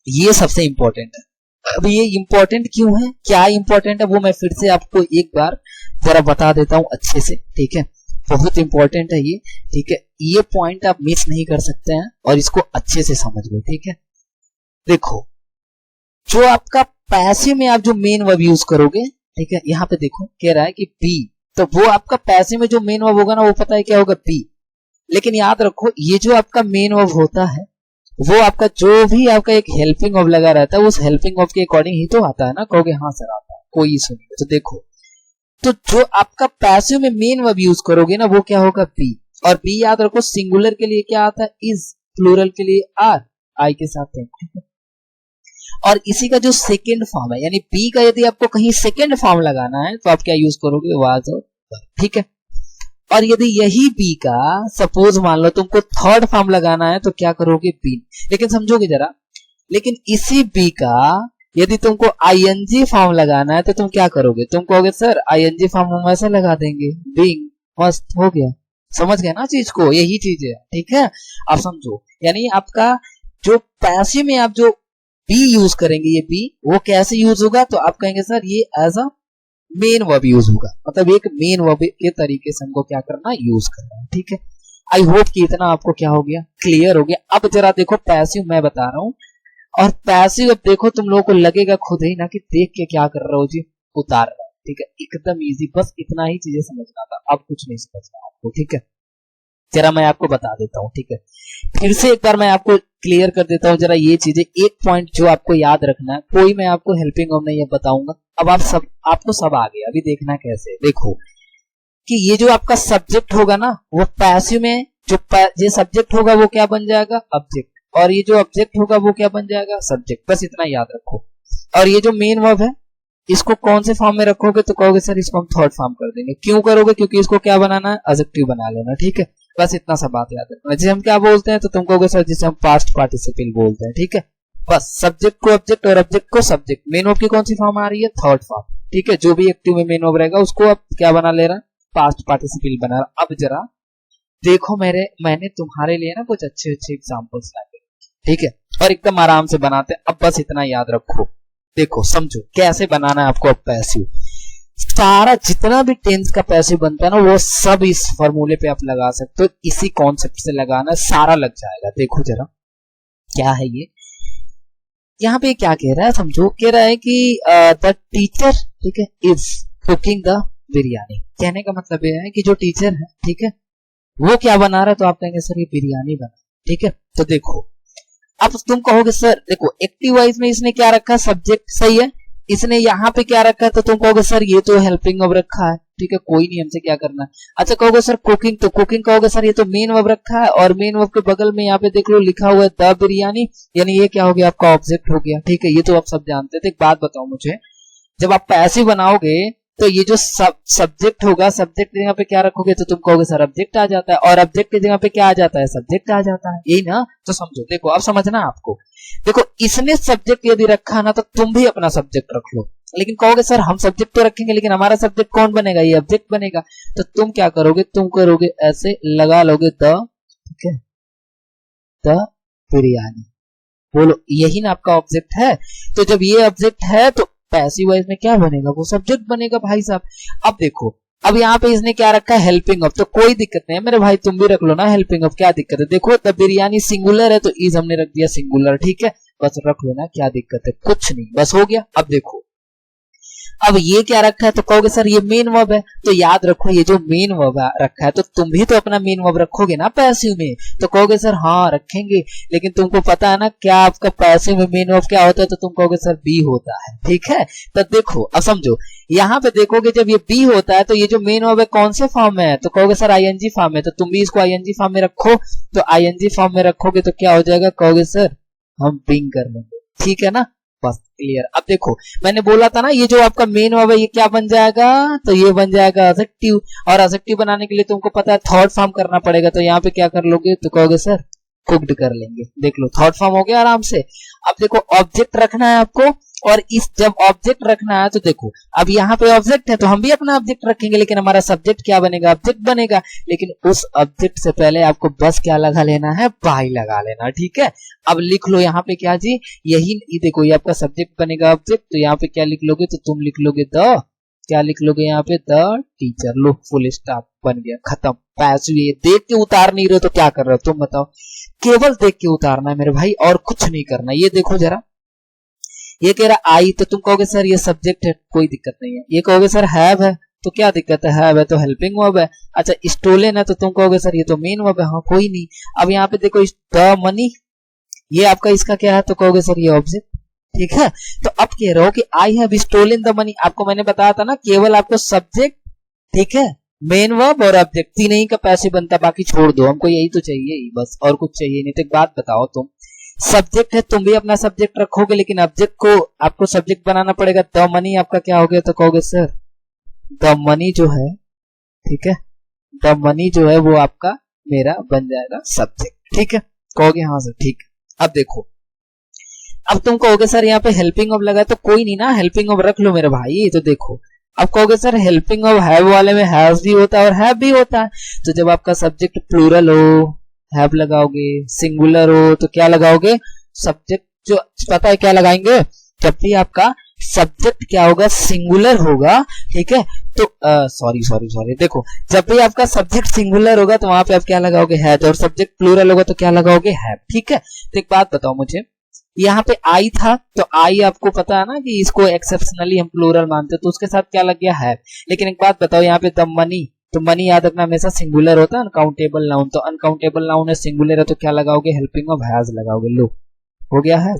ये सबसे इंपॉर्टेंट है। अब ये इंपॉर्टेंट क्यों है, क्या इंपॉर्टेंट है, वो मैं फिर से आपको एक बार जरा बता देता हूं अच्छे से, ठीक है। बहुत इंपॉर्टेंट है ये, ठीक है। ये पॉइंट आप मिस नहीं कर सकते हैं और इसको अच्छे से समझ लो, ठीक है। देखो जो आपका पैसिव में आप जो मेन वर्ब यूज करोगे, ठीक है, यहाँ पे देखो कह रहा है कि बी, तो वो आपका पैसिव में जो मेन वर्ब होगा ना वो पता है क्या होगा, बी। लेकिन याद रखो ये जो आपका मेन वर्ब होता है वो आपका जो भी आपका एक हेल्पिंग वर्ब लगा रहता है उस हेल्पिंग वर्ब के अकॉर्डिंग ही तो आता है ना। कहोगे हाँ सर आता है, कोई इशू नहीं। तो देखो, तो जो आपका पैसिव में मेन वर्ब यूज करोगे ना वो क्या होगा, बी। और बी याद रखो सिंगुलर के लिए क्या आता है, इज, प्लूरल के लिए आर, आई के साथ है, ठीक है। और इसी का जो सेकेंड फॉर्म है, यानी बी का यदि आपको कहीं सेकेंड फॉर्म लगाना है तो आप क्या यूज करोगे, वाज और वर, ठीक है। और यदि यही बी का सपोज मान लो तुमको थर्ड फॉर्म लगाना है तो क्या करोगे, बी। लेकिन समझोगे जरा, लेकिन इसी बी का यदि तुमको आईएनजी फॉर्म लगाना है तो तुम क्या करोगे, तुम कहोगे सर आईएनजी फॉर्म हम ऐसे लगा देंगे, बीइंग, मस्त, हो गया। समझ गए ना चीज को, यही चीज है, ठीक है। आप समझो, यानी आपका जो पैसिव में आप जो बी यूज करेंगे, ये बी वो कैसे यूज होगा, तो आप कहेंगे सर ये as a main verb use होगा। मतलब एक मेन वर्ब के तरीके से हमको क्या करना, यूज करना है, ठीक है। आई होप कि इतना आपको क्या हो गया, क्लियर हो गया। अब जरा देखो पैसिव मैं बता रहा हूं, और पैसिव अब देखो तुम लोगों को लगेगा खुद ही ना कि देख के क्या कर रहे हो जी, उतार रहा है, ठीक है। एकदम इजी, बस इतना ही चीजें समझना था, अब कुछ नहीं समझना आपको, ठीक है। जरा मैं आपको बता देता हूँ, ठीक है। फिर से एक बार मैं आपको क्लियर कर देता हूँ जरा ये चीजें, एक पॉइंट जो आपको याद रखना है। कोई मैं आपको हेल्पिंग वर्ब नहीं बताऊंगा, अब आपको सब आ गया। अभी देखना कैसे, देखो कि ये जो आपका सब्जेक्ट होगा ना वो पैसिव में जो सब्जेक्ट होगा वो क्या बन जाएगा, ऑब्जेक्ट। और ये जो ऑब्जेक्ट होगा वो क्या बन जाएगा, सब्जेक्ट। बस इतना याद रखो। और ये जो मेन वर्ब है इसको कौन से फॉर्म में रखोगे तो कहोगे सर इसको हम थर्ड फॉर्म कर देंगे। क्यों करोगे? क्योंकि इसको क्या बनाना है, एडजेक्टिव बना लेना। ठीक है, बस इतना सा बात याद रखना। जिसे हम क्या बोलते हैं तो तुम कहोगे सर जिसे हम पास्ट पार्टिसिपल बोलते हैं। ठीक है, बस सब्जेक्ट को ऑब्जेक्ट और ऑब्जेक्ट को सब्जेक्ट। मेन वर्ब की कौन सी फॉर्म आ रही है, थर्ड फॉर्म। ठीक है, जो भी एक्टिव में मेन वर्ब रहेगा उसको अब क्या बना ले रहा है, पास्ट पार्टिसिपल बना रहा। अब जरा देखो मैंने तुम्हारे लिए ना कुछ अच्छे अच्छे एग्जांपल्स लाए। ठीक है, और एकदम आराम से बनाते हैं। अब बस इतना याद रखो, देखो समझो कैसे बनाना है आपको। अब पैसिव सारा जितना भी टेंस का पैसिव बनता है ना वो सब इस फॉर्मूले पे आप लगा सकते हो। इसी कॉन्सेप्ट से लगाना, सारा लग जाएगा। देखो जरा क्या है ये, यहाँ पे क्या कह रहा है समझो। कह रहा है कि द टीचर, ठीक है, इज कुकिंग द बिरयानी। कहने का मतलब यह है कि जो टीचर है, ठीक है, वो क्या बना रहा है, तो आप कहेंगे सर ये बिरयानी बना। ठीक है, तो देखो अब तुम कहोगे सर देखो एक्टिव वाइज में इसने क्या रखा, सब्जेक्ट, सही है। इसने यहाँ पे क्या रखा है तो तुम कहोगे सर ये तो हेल्पिंग वर्ब रखा है। ठीक है, कोई नहीं, हमसे क्या करना है। अच्छा कहोगे सर कुकिंग, तो कुकिंग कहोगे सर ये तो मेन वर्ब रखा है, और मेन वर्ब के बगल में यहाँ पे देख लो लिखा हुआ है द बिरयानी, यानी ये क्या हो गया, आपका ऑब्जेक्ट हो गया। ठीक है, ये तो आप सब जानते थे। एक बात बताओ मुझे, जब आप पैसिव बनाओगे तो ये जो सब्जेक्ट होगा, सब्जेक्ट की जगह पे क्या रखोगे तो तुम कहोगे सर ऑब्जेक्ट आ जाता है, और ऑब्जेक्ट की जगह पे क्या आ जाता है, सब्जेक्ट आ जाता है। यही ना, तो समझो। देखो अब समझना आपको, देखो इसने सब्जेक्ट यदि रखा ना तो तुम भी अपना सब्जेक्ट रख लो। लेकिन कहोगे सर हम सब्जेक्ट तो रखेंगे लेकिन हमारा सब्जेक्ट कौन बनेगा, ये ऑब्जेक्ट बनेगा। तो तुम क्या करोगे, तुम करोगे ऐसे लगा लोगे द, ठीक है, द बिरयानी। बोलो यही ना आपका ऑब्जेक्ट है। तो जब ये ऑब्जेक्ट है तो पैसिव वॉइस में क्या बनेगा, वो सब्जेक्ट बनेगा भाई साहब। अब देखो अब यहाँ पे इसने क्या रखा है, हेल्पिंग ऑफ, तो कोई दिक्कत नहीं है मेरे भाई, तुम भी रख लो ना हेल्पिंग ऑफ, क्या दिक्कत है। देखो द बिरयानी सिंगुलर है तो इज हमने रख दिया सिंगुलर। ठीक है, बस रख लो ना, क्या दिक्कत है, कुछ नहीं, बस हो गया। अब देखो अब ये क्या रखा है तो कहोगे सर ये मेन वर्ब है। तो याद रखो ये जो मेन वर्ब रखा है तो तुम भी तो अपना मेन वर्ब रखोगे ना पैसिव में। तो कहोगे सर हाँ रखेंगे, लेकिन तुमको पता है ना क्या आपका पैसिव में मेन वर्ब क्या होता है, तो तुम कहोगे सर बी होता है। ठीक है, तो देखो अब समझो, यहाँ पे देखोगे जब ये बी होता है तो ये जो मेन वर्ब है कौन से फॉर्म में है, तो कहोगे सर आईएनजी फॉर्म में। तो तुम भी इसको आईएनजी फॉर्म में रखो, तो आईएनजी फॉर्म में रखोगे तो क्या हो जाएगा, कहोगे सर हम बिंग कर लेंगे। ठीक है ना, बस क्लियर। अब देखो मैंने बोला था ना ये जो आपका मेन वर्ब है ये क्या बन जाएगा, तो ये बन जाएगा एडजेक्टिव, और एडजेक्टिव बनाने के लिए तुमको पता है थर्ड फॉर्म करना पड़ेगा। तो यहाँ पे क्या कर लोगे, तो कहोगे सर कुक्ड कर लेंगे। देख लो थर्ड फॉर्म हो गया आराम से। अब देखो ऑब्जेक्ट रखना है आपको, और इस जब ऑब्जेक्ट रखना है तो देखो अब यहाँ पे ऑब्जेक्ट है तो हम भी अपना ऑब्जेक्ट रखेंगे, लेकिन हमारा सब्जेक्ट क्या बनेगा, ऑब्जेक्ट बनेगा। लेकिन उस ऑब्जेक्ट से पहले आपको बस क्या लगा लेना है, बाय लगा लेना। ठीक है, अब लिख लो यहाँ पे क्या जी, यही ये देखो ये आपका सब्जेक्ट बनेगा ऑब्जेक्ट, तो यहाँ पे क्या लिख लोगे, तो तुम लिख लोगे द, क्या लिख लोगे यहाँ पे, the teacher. Low full stop, बन गया, खत्म। पैसिव ये देख के उतार नहीं रहे तो क्या कर रहे हो तुम बताओ, केवल देख के उतारना है मेरे भाई, और कुछ नहीं करना। ये देखो जरा, ये कह रहा आई, तो तुम कहोगे सर ये सब्जेक्ट है, कोई दिक्कत नहीं है। ये कहोगे सर हैव है, तो क्या दिक्कत है, हैव है तो हेल्पिंग वर्ब है। अच्छा स्टोलन है तो तुम कहोगे सर ये तो मेन वर्ब है, हाँ कोई नहीं। अब यहाँ पे देखो द मनी, ये आपका इसका क्या है, तो कहोगे सर ये ऑब्जेक्ट। ठीक है, तो अब कह रहे हो कि I have stolen the money. आपको मैंने बताया था ना केवल आपको सब्जेक्ट, ठीक है, मेन वर्ब और ऑब्जेक्ट तीन ही का पैसे बनता, बाकी छोड़ दो, हमको यही तो चाहिए ही बस, और कुछ चाहिए नहीं। तो एक बात बताओ, तुम सब्जेक्ट है तुम भी अपना सब्जेक्ट रखोगे, लेकिन ऑब्जेक्ट को आपको सब्जेक्ट बनाना पड़ेगा। द मनी आपका क्या हो गया, तो कहोगे सर द मनी जो है, ठीक है, द मनी जो है वो आपका मेरा बन जाएगा सब्जेक्ट। ठीक है, कहोगे हाँ सर ठीक। अब देखो अब तुम कहोगे सर यहाँ पे हेल्पिंग ऑफ लगा, तो कोई नहीं ना, हेल्पिंग ऑफ रख लो मेरे भाई। तो देखो अब कहोगे सर हेल्पिंग ऑफ हैव वाले में हैव भी होता है और हैव भी होता है। तो जब आपका सब्जेक्ट प्लूरल हो हैव लगाओगे, सिंगुलर हो तो क्या लगाओगे, सब्जेक्ट जो पता है क्या लगाएंगे, जब भी आपका सब्जेक्ट क्या होगा, सिंगुलर होगा। ठीक है, तो सॉरी देखो जब भी आपका सब्जेक्ट सिंगुलर होगा तो वहां पे आप क्या लगाओगे, हैज, और सब्जेक्ट प्लूरल होगा तो क्या लगाओगे, हैव। ठीक है, तो एक बात बताओ मुझे, यहाँ पे आई था तो आई आपको पता है ना कि इसको एक्सेप्शनली हम प्लूरल मानते हैं, तो उसके साथ क्या लग गया, हैव। लेकिन एक बात बताओ यहाँ पे द मनी, तो मनी याद रखना हमेशा सिंगुलर होता है, अनकाउंटेबल नाउन, तो अनकाउंटेबल नाउन है, सिंगुलर है, तो क्या लगाओगे, हेल्पिंग ऑफ हैज लगाओगे। लो हो गया है।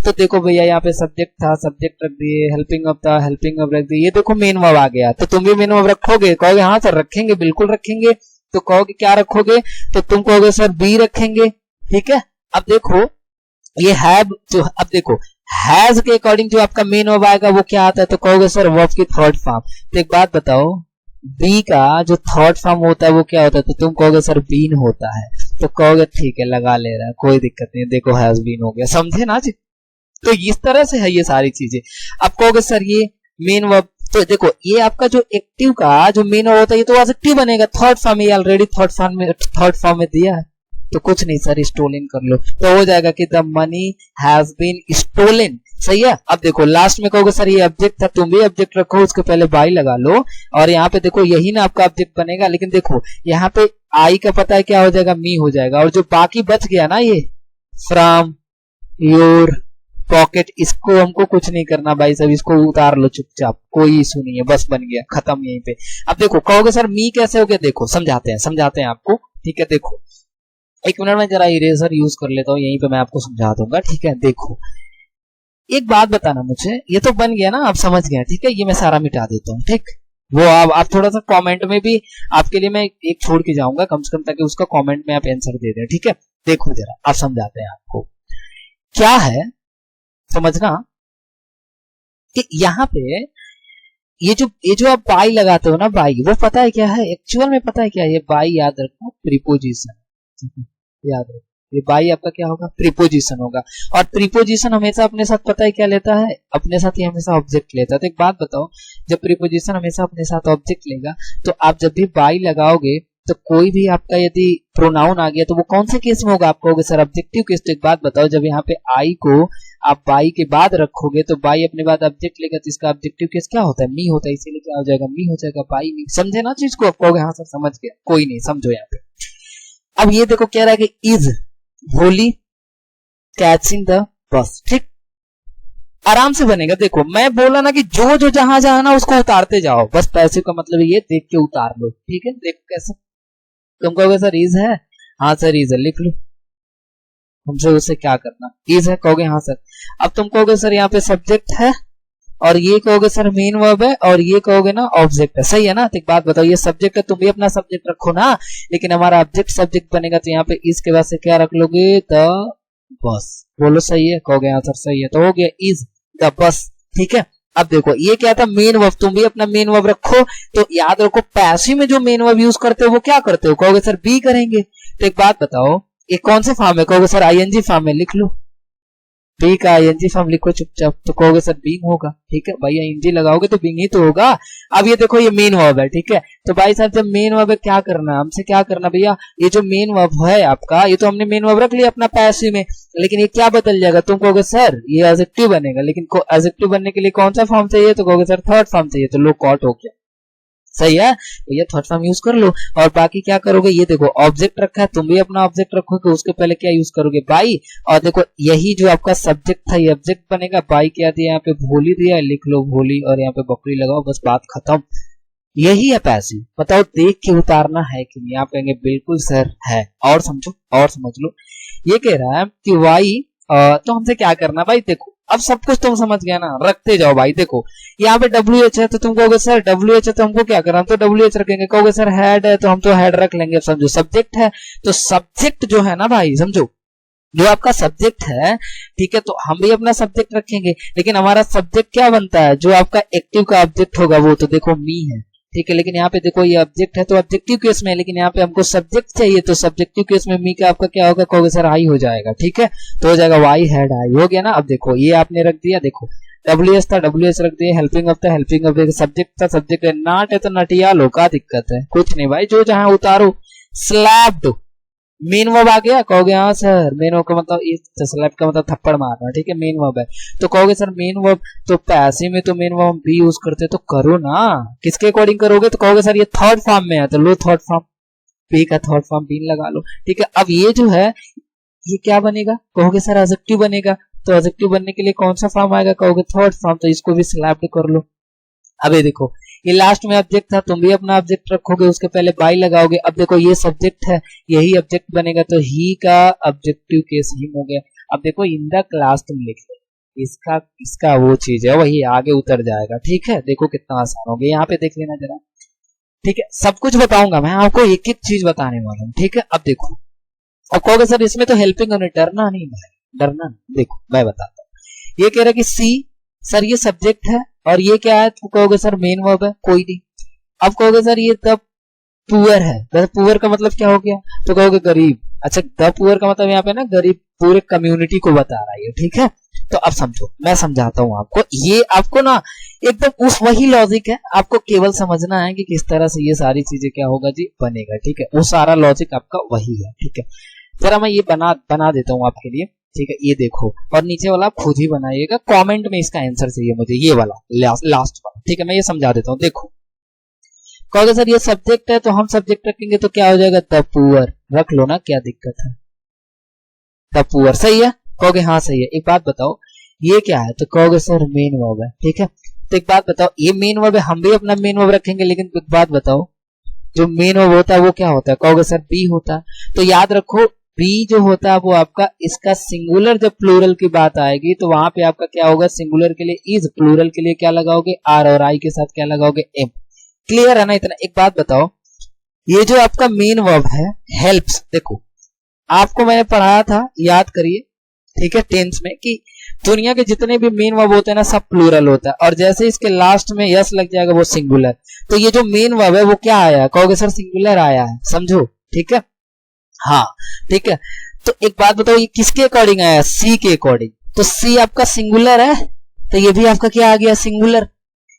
तो देखो भैया यहाँ पे सब्जेक्ट था, सब्जेक्ट रख दिए, हेल्पिंग ऑफ था, हेल्पिंग ऑफ रख दिए, ये देखो मेन वर्ब आ गया। तो तुम भी मेन वर्ब रखोगे, कहोगे हाँ सर रखेंगे, बिल्कुल रखेंगे। तो कहोगे क्या रखोगे, तो तुम कहोगे सर बी रखेंगे। ठीक है, अब देखो ये हैव, तो अब देखो हैज के अकॉर्डिंग जो आपका मेन वर्ब आएगा वो क्या आता है, तो कहोगे सर वर्ब की थर्ड फॉर्म। तो एक बात बताओ, बी का जो थर्ड फॉर्म होता है वो क्या होता है, तो तुम कहोगे सर बीन होता है। तो कहोगे ठीक है लगा ले रहा है, कोई दिक्कत नहीं, देखो हैज बीन हो गया, समझे ना जी। तो इस तरह से है ये सारी चीजें। अब कहोगे सर ये मेन वर्ब, तो देखो ये आपका जो एक्टिव का जो मेन वर्ब होता है ये तो एडजेक्टिव बनेगा, थर्ड फॉर्म में ऑलरेडी थर्ड फॉर्म में दिया है, तो कुछ नहीं सर स्टोलन कर लो, तो हो जाएगा कि the money has been stolen. सही है। अब देखो लास्ट में कहोगे सर ये ऑब्जेक्ट था, तुम भी ऑब्जेक्ट रखो, उसके पहले बाई लगा लो, और यहाँ पे देखो यही ना आपका ऑब्जेक्ट बनेगा, लेकिन देखो यहाँ पे आई का पता है क्या हो जाएगा, मी हो जाएगा, और जो बाकी बच गया ना ये फ्रॉम, योर, पॉकेट, इसको हमको कुछ नहीं करना भाई साहब, इसको उतार लो चुपचाप, कोई इशू नहीं है, बस बन गया, खत्म यहीं पे। अब देखो कहोगे सर मी कैसे हो गया, देखो समझाते हैं आपको, ठीक है। देखो एक मिनट में जरा इरेजर यूज कर लेता हूँ, यहीं पे मैं आपको समझा दूंगा, ठीक है। देखो एक बात बताना मुझे, ये तो बन गया ना, आप समझ गए, ठीक है, ये मैं सारा मिटा देता हूँ, ठीक। वो आप थोड़ा सा कमेंट में भी आपके लिए मैं एक छोड़ के जाऊंगा कम से कम, ताकि उसका कमेंट में आप आंसर दे दें, ठीक है। देखो जरा आप समझाते हैं आपको क्या है, समझना कि यहाँ पे ये जो आप बाई लगाते हो ना, बाई वो पता है क्या है एक्चुअल में, पता है क्या है ये बाई, याद रखो प्रीपोजिशन, याद रखो ये बाई आपका क्या होगा, प्रीपोजिशन होगा। और प्रीपोजिशन हमेशा अपने साथ पता है क्या लेता है, अपने साथ ही हमेशा ऑब्जेक्ट लेता है। तो एक बात बताओ, जब प्रीपोजिशन हमेशा अपने साथ ऑब्जेक्ट लेगा, तो आप जब भी बाई लगाओगे तो कोई भी आपका यदि प्रोनाउन आ गया तो वो कौन से केस में होगा, आप कहोगे सर ऑब्जेक्टिव केस। तो एक बात बताओ, जब यहाँ पे आई को आप बाई के बाद रखोगे तो बाई अपने बाद ऑब्जेक्ट लेगा, तो इसका ऑब्जेक्टिव केस क्या होता है, मी होता है, इसीलिए क्या हो जाएगा, मी हो जाएगा, बाई मी। समझे ना चीज को, आप कहोगे हाँ सर समझ गया, कोई नहीं, समझो यहाँ पे। अब ये देखो कह रहा है कि is Holi catching the bus, ठीक, आराम से बनेगा। देखो मैं बोला ना कि जो जहां जहां ना उसको उतारते जाओ, बस पैसिव का मतलब ये देख के उतार लो, ठीक है। देखो कैसे, तुम कहोगे सर इज है, हाँ सर इज है, लिख लो, हमसे उसे क्या करना, इज है, कहोगे हाँ सर। अब तुम कहोगे सर यहाँ पे सब्जेक्ट है, और ये कहोगे सर मेन वर्ब है, और ये कहोगे ना ऑब्जेक्ट है, सही है ना। तो एक बात बताओ, ये सब्जेक्ट है, तुम भी अपना सब्जेक्ट रखो ना, लेकिन हमारा ऑब्जेक्ट सब्जेक्ट बनेगा, तो यहाँ पे इसके बाद से क्या रख लोगे, द बस, बोलो सही है, कहोगे हाँ सर सही है, तो हो गया इज द बस, ठीक है। अब देखो ये क्या था, मेन वर्ब, तुम भी अपना मेन वर्ब रखो, तो याद रखो पैसिव में जो मेन वर्ब यूज करते हो वो क्या करते हो, कहोगे सर बी करेंगे। तो एक बात बताओ ये कौन से फॉर्म है, कहोगे सर आईएनजी फॉर्म में, लिख लो बी का आईएनजी फॉर्म लिखो चुपचाप, तो कहोगे सर बीइंग होगा, ठीक है भाई, आईएनजी लगाओगे तो बीइंग ही तो होगा। अब ये देखो ये मेन वर्ब है, ठीक है। तो भाई साहब जब मेन वर्ब है क्या करना, हमसे क्या करना भैया, ये जो मेन वर्ब है आपका, ये तो हमने मेन वर्ब रख लिया अपना पैसिव में, लेकिन ये क्या बदल जाएगा, तुम कहोगे सर ये एडजेक्टिव बनेगा, लेकिन एडजेक्टिव बनने के लिए कौन सा फॉर्म चाहिए, तो कहोगे सर थर्ड फॉर्म चाहिए, तो लो कॉट हो गया, सही है। तो ये थर्ड फॉर्म यूज कर लो, और बाकी क्या करोगे, ये देखो ऑब्जेक्ट रखा है, तुम भी अपना ऑब्जेक्ट रखोगे, उसके पहले क्या यूज करोगे, बाई, और देखो यही जो आपका सब्जेक्ट था ये ऑब्जेक्ट बनेगा, बाई क्या दिया यहाँ पे, भोली दिया है, लिख लो भोली, और यहाँ पे बकरी लगाओ, बस बात खत्म। यही है पैसिव। बताओ देख के उतारना है कि नहीं, आप कहेंगे बिल्कुल सर है, और समझो और समझ लो। ये कह रहा है कि वाई, तो हमसे क्या करना भाई, देखो अब सब कुछ तुम समझ गया ना, रखते जाओ भाई। देखो यहाँ पे डब्ल्यू एच है, तो तुम कहोगे सर डब्ल्यू एच है तो हमको क्या करना, तो डब्ल्यू एच रखेंगे, कहोगे सर हेड है तो हम तो हेड रख लेंगे। समझो सब्जेक्ट है, तो सब्जेक्ट जो है ना भाई, समझो जो आपका सब्जेक्ट है, ठीक है, तो हम भी अपना सब्जेक्ट रखेंगे, लेकिन हमारा सब्जेक्ट क्या बनता है, जो आपका एक्टिव का ऑब्जेक्ट होगा वो तो देखो मी है, ठीक है। लेकिन यहाँ पे देखो ये ऑब्जेक्ट है तो ऑब्जेक्टिव केस में है, लेकिन यहाँ पे हमको सब्जेक्ट चाहिए, तो सब्जेक्टिव केस में मी का आपका क्या होगा, कहोगे सर आई हो जाएगा, ठीक है। तो हो जाएगा वाई हैड आई, हो गया ना। अब देखो ये आपने रख दिया, देखो डब्ल्यू एस था, डब्ल्यू एस रख दिया, हेल्पिंग ऑफ था, हेल्पिंग ऑफ, सब्जेक्ट था, सब्जेक्ट है, नॉट है तो नटिया लो, का दिक्कत है, कुछ नहीं भाई, जो जहां उतारो। स्लैप्ड, मेन वर्ब आ गया, कहोगे हाँ सर मेन वर्ब का मतलब इस, स्लैप का मतलब थप्पड़ मारना, ठीक है, मेन वर्ब है, तो कहोगे सर मेन वर्ब तो पैसिव में तो मेन वर्ब हम भी यूज करते हैं, तो करो ना, किसके अकॉर्डिंग करोगे, तो कहोगे सर ये थर्ड फॉर्म में है, तो लो थर्ड फॉर्म, बी का थर्ड फॉर्म बीन लगा लो, ठीक है। अब ये जो है ये क्या बनेगा, कहोगे सर एडजेक्टिव बनेगा, तो एडजेक्टिव बनने के लिए कौन सा फॉर्म आएगा, कहोगे थर्ड फॉर्म, तो इसको भी स्लैप्ड कर लो। अब ये देखो ये लास्ट में ऑब्जेक्ट था, तुम भी अपना ऑब्जेक्ट रखोगे, उसके पहले बाई लगाओगे। अब देखो ये सब्जेक्ट है, यही ऑब्जेक्ट बनेगा, तो ही का ऑब्जेक्टिव केस ही हो गया। अब देखो इन द क्लास तुम लिख लो, इसका वो चीज है वही आगे उतर जाएगा, ठीक है। देखो कितना आसान हो गया, यहाँ पे देख लेना जरा, ठीक है। सब कुछ बताऊंगा मैं आपको, एक एक चीज बताने वाला हूँ, ठीक है। अब देखो अब कहोगे सर इसमें तो हेल्पिंग होने, डरना नहीं भाई, डरना नहीं। देखो मैं बताता हूँ, ये कह रहा है कि सी सर ये सब्जेक्ट है और ये क्या है, तो कहोगे सर मेन वर्ब है, कोई नहीं। अब कहोगे सर ये द पुअर है, द पुअर का मतलब क्या हो गया, तो कहोगे गरीब। अच्छा द पुअर का मतलब यहाँ पे ना गरीब पूरे कम्युनिटी को बता रहा है, ठीक है। तो अब समझो, मैं समझाता हूं आपको, ये आपको ना एकदम उस वही लॉजिक है, आपको केवल समझना है कि किस तरह से ये सारी चीजें क्या होगा जी बनेगा, ठीक है। वो सारा लॉजिक आपका वही है, ठीक है। जरा मैं ये बना देता हूं आपके लिए, ठीक है। ये देखो, और नीचे वाला आप खुद ही बनाइएगा, कमेंट में इसका आंसर चाहिए मुझे, ये वाला लास्ट वाला, ठीक है। मैं ये समझा देता हूँ, देखो कहोगे सर ये सब्जेक्ट है तो हम सब्जेक्ट रखेंगे तो क्या हो जाएगा, द पुअर, रख लो ना, क्या दिक्कत है, द पुअर सही है, कहोगे हाँ सही है। एक बात बताओ ये क्या है, तो कहोगे सर मेन वर्ब है, ठीक है। तो एक बात बताओ, ये मेन वर्ब है, हम भी अपना मेन वर्ब रखेंगे, लेकिन एक बात बताओ जो मेन वर्ब होता है वो क्या होता है, कहोगे सर बी होता है। तो याद रखो बी जो होता है वो आपका, इसका सिंगुलर जब प्लूरल की बात आएगी तो वहां पे आपका क्या होगा, सिंगुलर के लिए इज, प्लूरल के लिए क्या लगाओगे आर, और आई के साथ क्या लगाओगे एम। क्लियर है ना इतना। एक बात बताओ, ये जो आपका मेन वर्ब है हेल्प्स, देखो आपको मैंने पढ़ाया था, याद करिए, ठीक है, टेंस में, कि दुनिया के जितने भी मेन वर्ब होते हैं ना सब प्लूरल होता है, और जैसे इसके लास्ट में यस लग जाएगा वो सिंगुलर। तो ये जो मेन वर्ब है वो क्या आया है, कहोगे सर सिंगुलर आया है, समझो, ठीक है, हाँ ठीक है। तो एक बात बताओ ये किसके अकॉर्डिंग आया, सी के अकॉर्डिंग, तो सी आपका सिंगुलर है तो ये भी आपका क्या आ गया, सिंगुलर।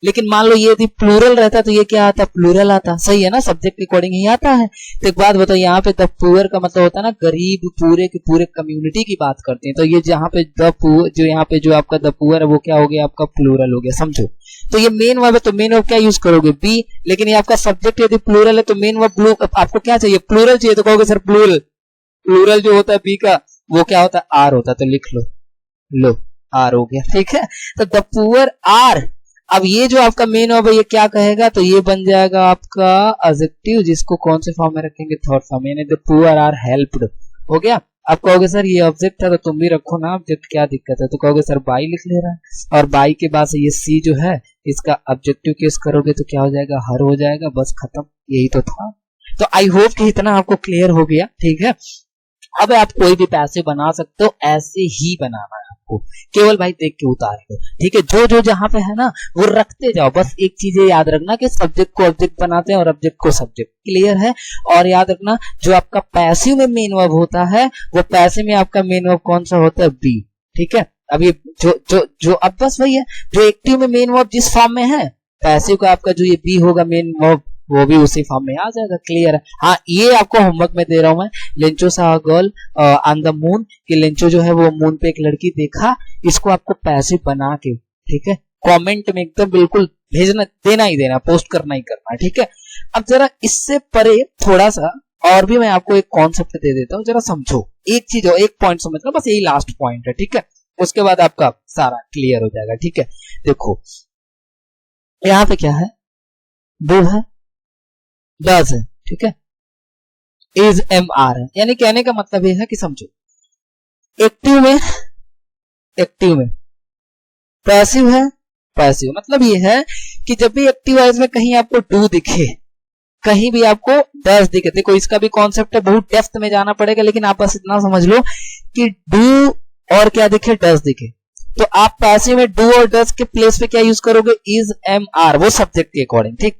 लेकिन मान लो ये यदि प्लूरल रहता तो ये क्या आता, प्लूरल आता, सही है ना, सब्जेक्ट के अकॉर्डिंग ही आता है। तो एक बात बताओ, यहाँ पे द पुअर का मतलब होता है ना गरीब, पूरे के पूरे कम्युनिटी की बात करते हैं, तो ये जहाँ पे द पुअर, जो यहाँ पे जो आपका द पुअर है वो क्या हो गया, आपका प्लूरल हो गया, समझो। तो ये मेन वर्ब है तो मेन वर्ब क्या यूज करोगे, बी, लेकिन ये आपका सब्जेक्ट यदि प्लूरल है तो मेन वर्ब ब्लू, आपको क्या चाहिए, प्लूरल चाहिए, तो कहोगे सर प्लूरल, प्लूरल जो होता है बी का वो क्या होता है, आर होता है, तो लिख लो आर हो गया, ठीक है। तो द पुअर आर, अब ये जो आपका मेन वर्ब है ये क्या कहेगा, तो ये बन जाएगा आपका एडजेक्टिव, जिसको कौन से फॉर्म में रखेंगे, थर्ड फॉर्म, यानी द पुअर आर हेल्प्ड, हो गया। अब कहोगे सर ये ऑब्जेक्ट है तो तुम भी रखो ना ऑब्जेक्ट, क्या दिक्कत है, तो कहोगे सर बाई लिख ले रहा है, और बाई के बाद से ये सी जो है इसका ऑब्जेक्टिव केस करोगे तो क्या हो जाएगा, हर हो जाएगा, बस खत्म, यही तो था। तो आई होप कि इतना आपको क्लियर हो गया, ठीक है। अब आप कोई भी पैसे बना सकते हो, ऐसे ही बनाना है आपको, केवल भाई देख के उतार दो, ठीक है। जो जो जहां पे है ना वो रखते जाओ, बस एक चीज याद रखना कि सब्जेक्ट को ऑब्जेक्ट बनाते हैं और ऑब्जेक्ट को सब्जेक्ट, क्लियर है। और याद रखना जो आपका पैसिव में मेन वर्ब होता है वो पैसिव में आपका मेन वर्ब कौन सा होता है, बी, ठीक है। अब ये जो अब बस वही है, जो एक्टिव में मेन वर्ब जिस फॉर्म में है, पैसिव का आपका जो ये बी होगा मेन वर्ब वो भी उसी फॉर्म में आ जाएगा, क्लियर है। हाँ ये आपको होमवर्क में दे रहा हूं मैं, लेंचो सा गर्ल ऑन द मून, कि लेंचो जो है वो मून पे एक लड़की देखा, इसको आपको पैसिव बना के, ठीक है, कमेंट में एकदम बिल्कुल भेजना, देना ही देना, पोस्ट करना ही करना, ठीक है। अब जरा इससे परे थोड़ा सा और भी मैं आपको एक कॉन्सेप्ट दे देता हूँ, जरा समझो, एक चीज हो, एक पॉइंट समझना, बस यही लास्ट पॉइंट है, ठीक है, उसके बाद आपका सारा क्लियर हो जाएगा, ठीक है। देखो यहाँ पे क्या है, डू है, डज है, ठीक है, इज एम आर है, यानी कहने का मतलब ये है कि समझो एक्टिव में पैसिव है, पैसिव मतलब ये है कि जब भी एक्टिव वॉइस में कहीं आपको डू दिखे, कहीं भी आपको डज दिखे, देखो इसका भी कॉन्सेप्ट है, बहुत डेप्थ में जाना पड़ेगा, लेकिन आप बस इतना समझ लो कि डू और क्या दिखे, डज दिखे, तो आप पैसिव में डू और डज के प्लेस पे क्या यूज करोगे, इज एम आर, वो सब्जेक्ट के अकॉर्डिंग, ठीक।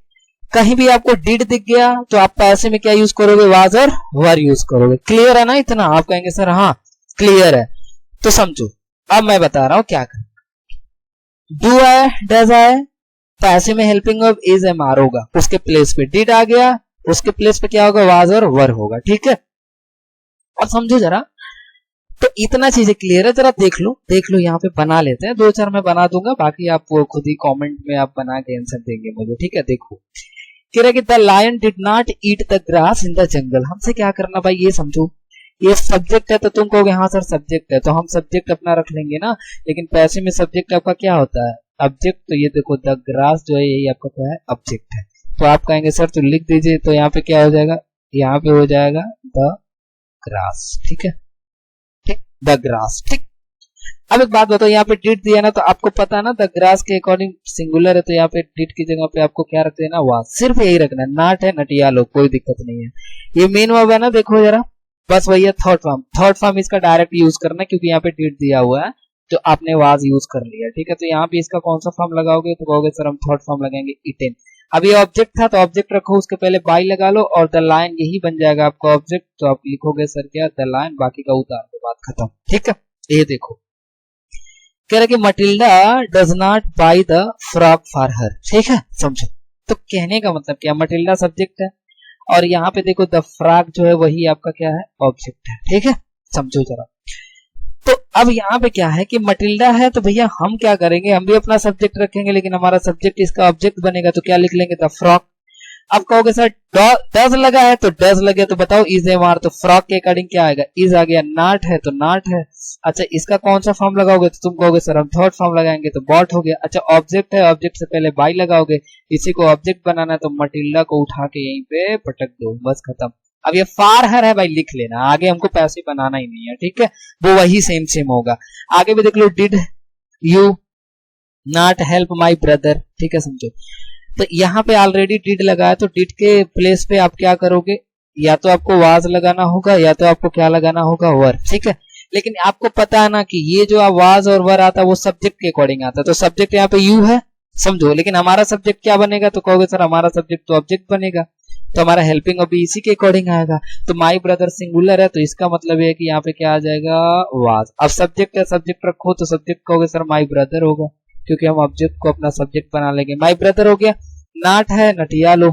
कहीं भी आपको डिड दिख गया तो आप पैसे में क्या यूज करोगे, वाज और वर यूज करोगे, क्लियर है ना इतना। आप कहेंगे सर हाँ क्लियर है, तो समझो अब मैं बता रहा हूं क्या कर, डू आए, डज आए, पैसे में helping verb is am are होगा, उसके प्लेस पे डिड आ गया, उसके प्लेस पे क्या होगा, वाज और वर होगा, ठीक है। अब समझो जरा, तो इतना चीजें क्लियर है, जरा देख लो यहाँ पे बना लेते हैं, दो चार मैं बना दूंगा, बाकी आप वो खुद ही कमेंट में आप बना के आंसर देंगे मुझे, ठीक है। देखो कह रहा कि the lion did not eat the grass in the jungle, हमसे क्या करना भाई, ये समझो, ये सब्जेक्ट है तो तुम कहोगे हाँ सर सब्जेक्ट है, तो हम सब्जेक्ट अपना रख लेंगे ना, लेकिन पैसे में सब्जेक्ट आपका क्या होता है, ऑब्जेक्ट। तो ये देखो द ग्रास जो है यही आपका क्या है, ऑब्जेक्ट है, तो आप कहेंगे सर तो लिख दीजिए, तो यहाँ पे क्या हो जाएगा, यहाँ पे हो जाएगा द ग्रास, ठीक है, ठीक, द ग्रास, ठीक। अब एक बात बताओ, यहाँ पे डिड दिया ना, तो आपको पता है ना द ग्रास के अकॉर्डिंग सिंगुलर है, तो यहाँ पे डिड की जगह पे आपको क्या रख देना, वाज, सिर्फ यही रखना, नॉट है नटिया लो, कोई दिक्कत नहीं है। ये मेन वर्ब है ना, देखो जरा, बस वही है थर्ड फॉर्म, इसका डायरेक्ट यूज करना है क्योंकि यहाँ पे डिड दिया हुआ है, तो आपने वाज यूज कर लिया, ठीक है। तो यहाँ पे इसका कौन सा फॉर्म लगाओगे, तो कहोगे सर हम थर्ड फॉर्म लगाएंगे इटेन। अब ये ऑब्जेक्ट था तो ऑब्जेक्ट रखो, उसके पहले बाई लगा लो और द लाइन यही बन जाएगा आपका ऑब्जेक्ट। तो आप लिखोगे सर क्या, द लाइन, बाकी का उतार दो, बात खत्म, ठीक है। ये देखो कह रहे कि Matilda does not by the frock for her, ठीक है, समझो। तो कहने का मतलब क्या, मटिल्डा सब्जेक्ट है और यहाँ पे देखो द फ्रॉक जो है वही आपका क्या है, ऑब्जेक्ट है, ठीक है, समझो जरा। तो अब यहाँ पे क्या है कि मटिल्डा है तो भैया हम क्या करेंगे, हम भी अपना सब्जेक्ट रखेंगे लेकिन हमारा सब्जेक्ट इसका ऑब्जेक्ट बनेगा, तो क्या लिख लेंगे, द फ्रॉक। अब कहोगे सर डज लगा है तो डज लगे, तो बताओ इज एम आर, तो फ्रॉक के अकॉर्डिंग क्या आएगा, इज आ गया, नॉट है तो नॉट है। अच्छा इसका कौन सा फॉर्म लगाओगे, तो तुम कहोगे सर हम थर्ड फॉर्म लगाएंगे, तो बॉट हो गया। अच्छा ऑब्जेक्ट है, ऑब्जेक्ट से पहले बाई लगाओगे, इसी को ऑब्जेक्ट बनाना है तो मटिल्डा को उठा के यहीं पे पटक दो, बस खत्म। अब ये फार हर है भाई, लिख लेना, आगे हमको पैसे बनाना ही नहीं है, ठीक है, वो वही सेम सेम होगा। आगे भी देख लो, did you not help my brother, ठीक है, समझो। तो यहाँ पे ऑलरेडी डिड लगा है तो डिड के प्लेस पे आप क्या करोगे, या तो आपको वाज लगाना होगा या तो आपको क्या लगाना होगा, वर, ठीक है। लेकिन आपको पता है ना कि ये जो वाज और वर आता है वो सब्जेक्ट के अकॉर्डिंग आता है, तो सब्जेक्ट यहाँ पे यू है, समझो। लेकिन हमारा सब्जेक्ट क्या बनेगा, तो कहोगे सर हमारा सब्जेक्ट तो ऑब्जेक्ट बनेगा, तो हमारा हेल्पिंग अभी इसी के अकॉर्डिंग आएगा। तो माई ब्रदर सिंगुलर है तो इसका मतलब है कि यहाँ पे क्या आ जाएगा, वाज। अब सब्जेक्ट है, सब्जेक्ट रखो तो सब्जेक्ट कहोगे सर माई ब्रदर होगा, क्योंकि हम ऑब्जेक्ट को अपना सब्जेक्ट बना लेंगे। माई ब्रदर हो गया, नॉट है नटिया लो,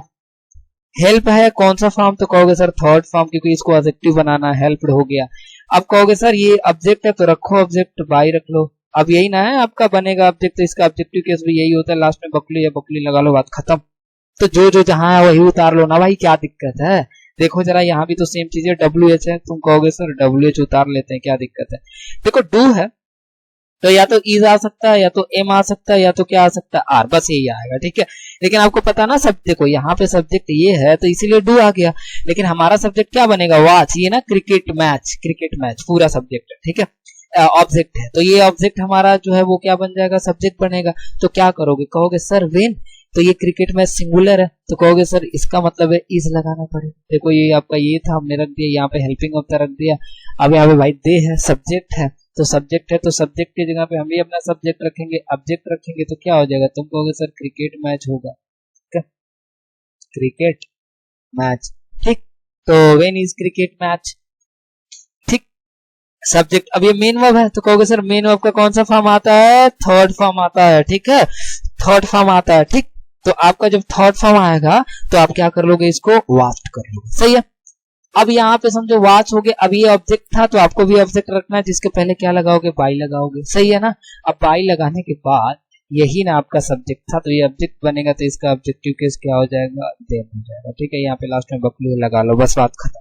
हेल्प है कौन सा फॉर्म, तो कहोगे सर थर्ड फॉर्म, क्योंकि इसको एडजेक्टिव बनाना है, हेल्प्ड हो गया। अब कहोगे सर ये ऑब्जेक्ट है तो रखो ऑब्जेक्ट, बाई रख लो। अब यही ना है आपका बनेगा ऑब्जेक्ट, तो इसका ऑब्जेक्टिव केस भी यही होता है, लास्ट में बकली या बकली लगा लो, बात खत्म। तो जो जो जहां है वही उतार लो ना भाई, क्या दिक्कत है। देखो जरा यहाँ भी तो सेम चीज है, WH है, तुम कहोगे सर WH उतार लेते हैं, क्या दिक्कत है। देखो डू है तो या तो इज आ सकता है, या तो एम आ सकता है, या तो क्या आ सकता है, आर, बस यही आएगा, ठीक है। लेकिन आपको पता ना सब, देखो यहाँ पे सब्जेक्ट ये है तो इसीलिए डू आ गया, लेकिन हमारा सब्जेक्ट क्या बनेगा, वाच, ये ना क्रिकेट मैच पूरा सब्जेक्ट है, ठीक है, ऑब्जेक्ट है। तो ये ऑब्जेक्ट हमारा जो है वो क्या बन जाएगा, सब्जेक्ट बनेगा। तो क्या करोगे, कहोगे सर वेन, तो ये क्रिकेट मैच सिंगुलर है तो कहोगे सर इसका मतलब है इज लगाना पड़ेगा। देखो ये आपका ये था, हमने रख दिया यहाँ पे, हेल्पिंग ऑफ द रख दिया। अब यहाँ पे भाई दे है, सब्जेक्ट है, तो सब्जेक्ट है तो सब्जेक्ट की जगह पे हम भी अपना सब्जेक्ट रखेंगे, ऑब्जेक्ट रखेंगे, तो क्या हो जाएगा, तुम कहोगे सर क्रिकेट मैच होगा, क्रिकेट मैच, ठीक। तो व्हेन इज क्रिकेट मैच, ठीक, सब्जेक्ट। अब ये मेन वर्ब है तो कहोगे सर मेन वर्ब का कौन सा फॉर्म आता है, थर्ड फॉर्म आता है, ठीक है, थर्ड फॉर्म आता है, ठीक। तो आपका जब थर्ड फॉर्म आएगा तो आप क्या कर लोगे, इसको वास्ट कर लोगे, सही है। अब यहाँ पे समझो वाच हो गया। अब ये ऑब्जेक्ट था तो आपको भी ऑब्जेक्ट रखना है, जिसके पहले क्या लगाओगे, बाई लगाओगे, सही है ना। अब बाई लगाने के बाद यही ना आपका सब्जेक्ट था तो ये ऑब्जेक्ट बनेगा, तो इसका ऑब्जेक्टिव केस क्या हो जाएगा, देन हो जाएगा, ठीक है। यहाँ पे लास्ट में बकलू लगा लो, बस बात खत्म।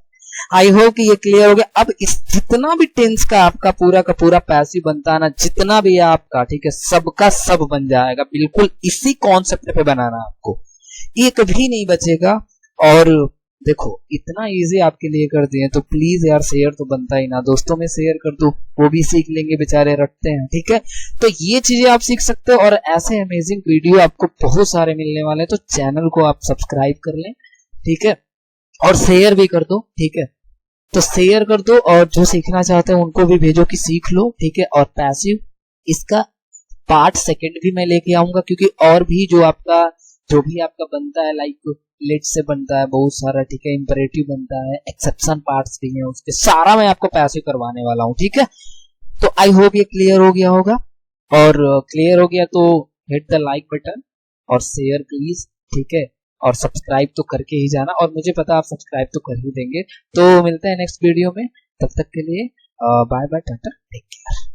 आई होप कि ये क्लियर हो गया। अब इस जितना भी टेंस का आपका पूरा का पूरा पैसिव बनता है ना, जितना भी आपका, ठीक है, सबका सब बन जाएगा, बिल्कुल इसी कॉन्सेप्ट पे बनाना आपको, एक भी नहीं बचेगा। और देखो इतना इजी आपके लिए कर दिए तो प्लीज यार शेयर तो बनता ही ना, दोस्तों में शेयर कर दो, वो भी सीख लेंगे, बेचारे रटते हैं, ठीक है। तो ये चीजें आप सीख सकते हो और ऐसे अमेजिंग वीडियो आपको बहुत सारे मिलने वाले हैं, तो चैनल को आप सब्सक्राइब कर लें, ठीक है, और शेयर भी कर दो, ठीक है। तो शेयर कर दो और जो सीखना चाहते हैं उनको भी भेजो कि सीख लो, ठीक है। और पैसिव इसका पार्ट सेकंड भी मैं लेके आऊंगा, क्योंकि और भी जो भी आपका बनता है, लाइक लेट से बनता है बहुत सारा, ठीक है, इंपरेटिव बनता है, एक्सेप्शन पार्ट्स भी हैं उसके, सारा मैं आपको पैसिव करवाने वाला हूं, ठीक है। तो आई होप ये क्लियर हो गया होगा, और क्लियर हो गया तो हिट द लाइक बटन और शेयर प्लीज, ठीक है, और सब्सक्राइब तो करके ही जाना, और मुझे पता आप सब्सक्राइब तो कर ही देंगे। तो मिलते हैं नेक्स्ट वीडियो में, तब तक के लिए bye bye, tata, take care.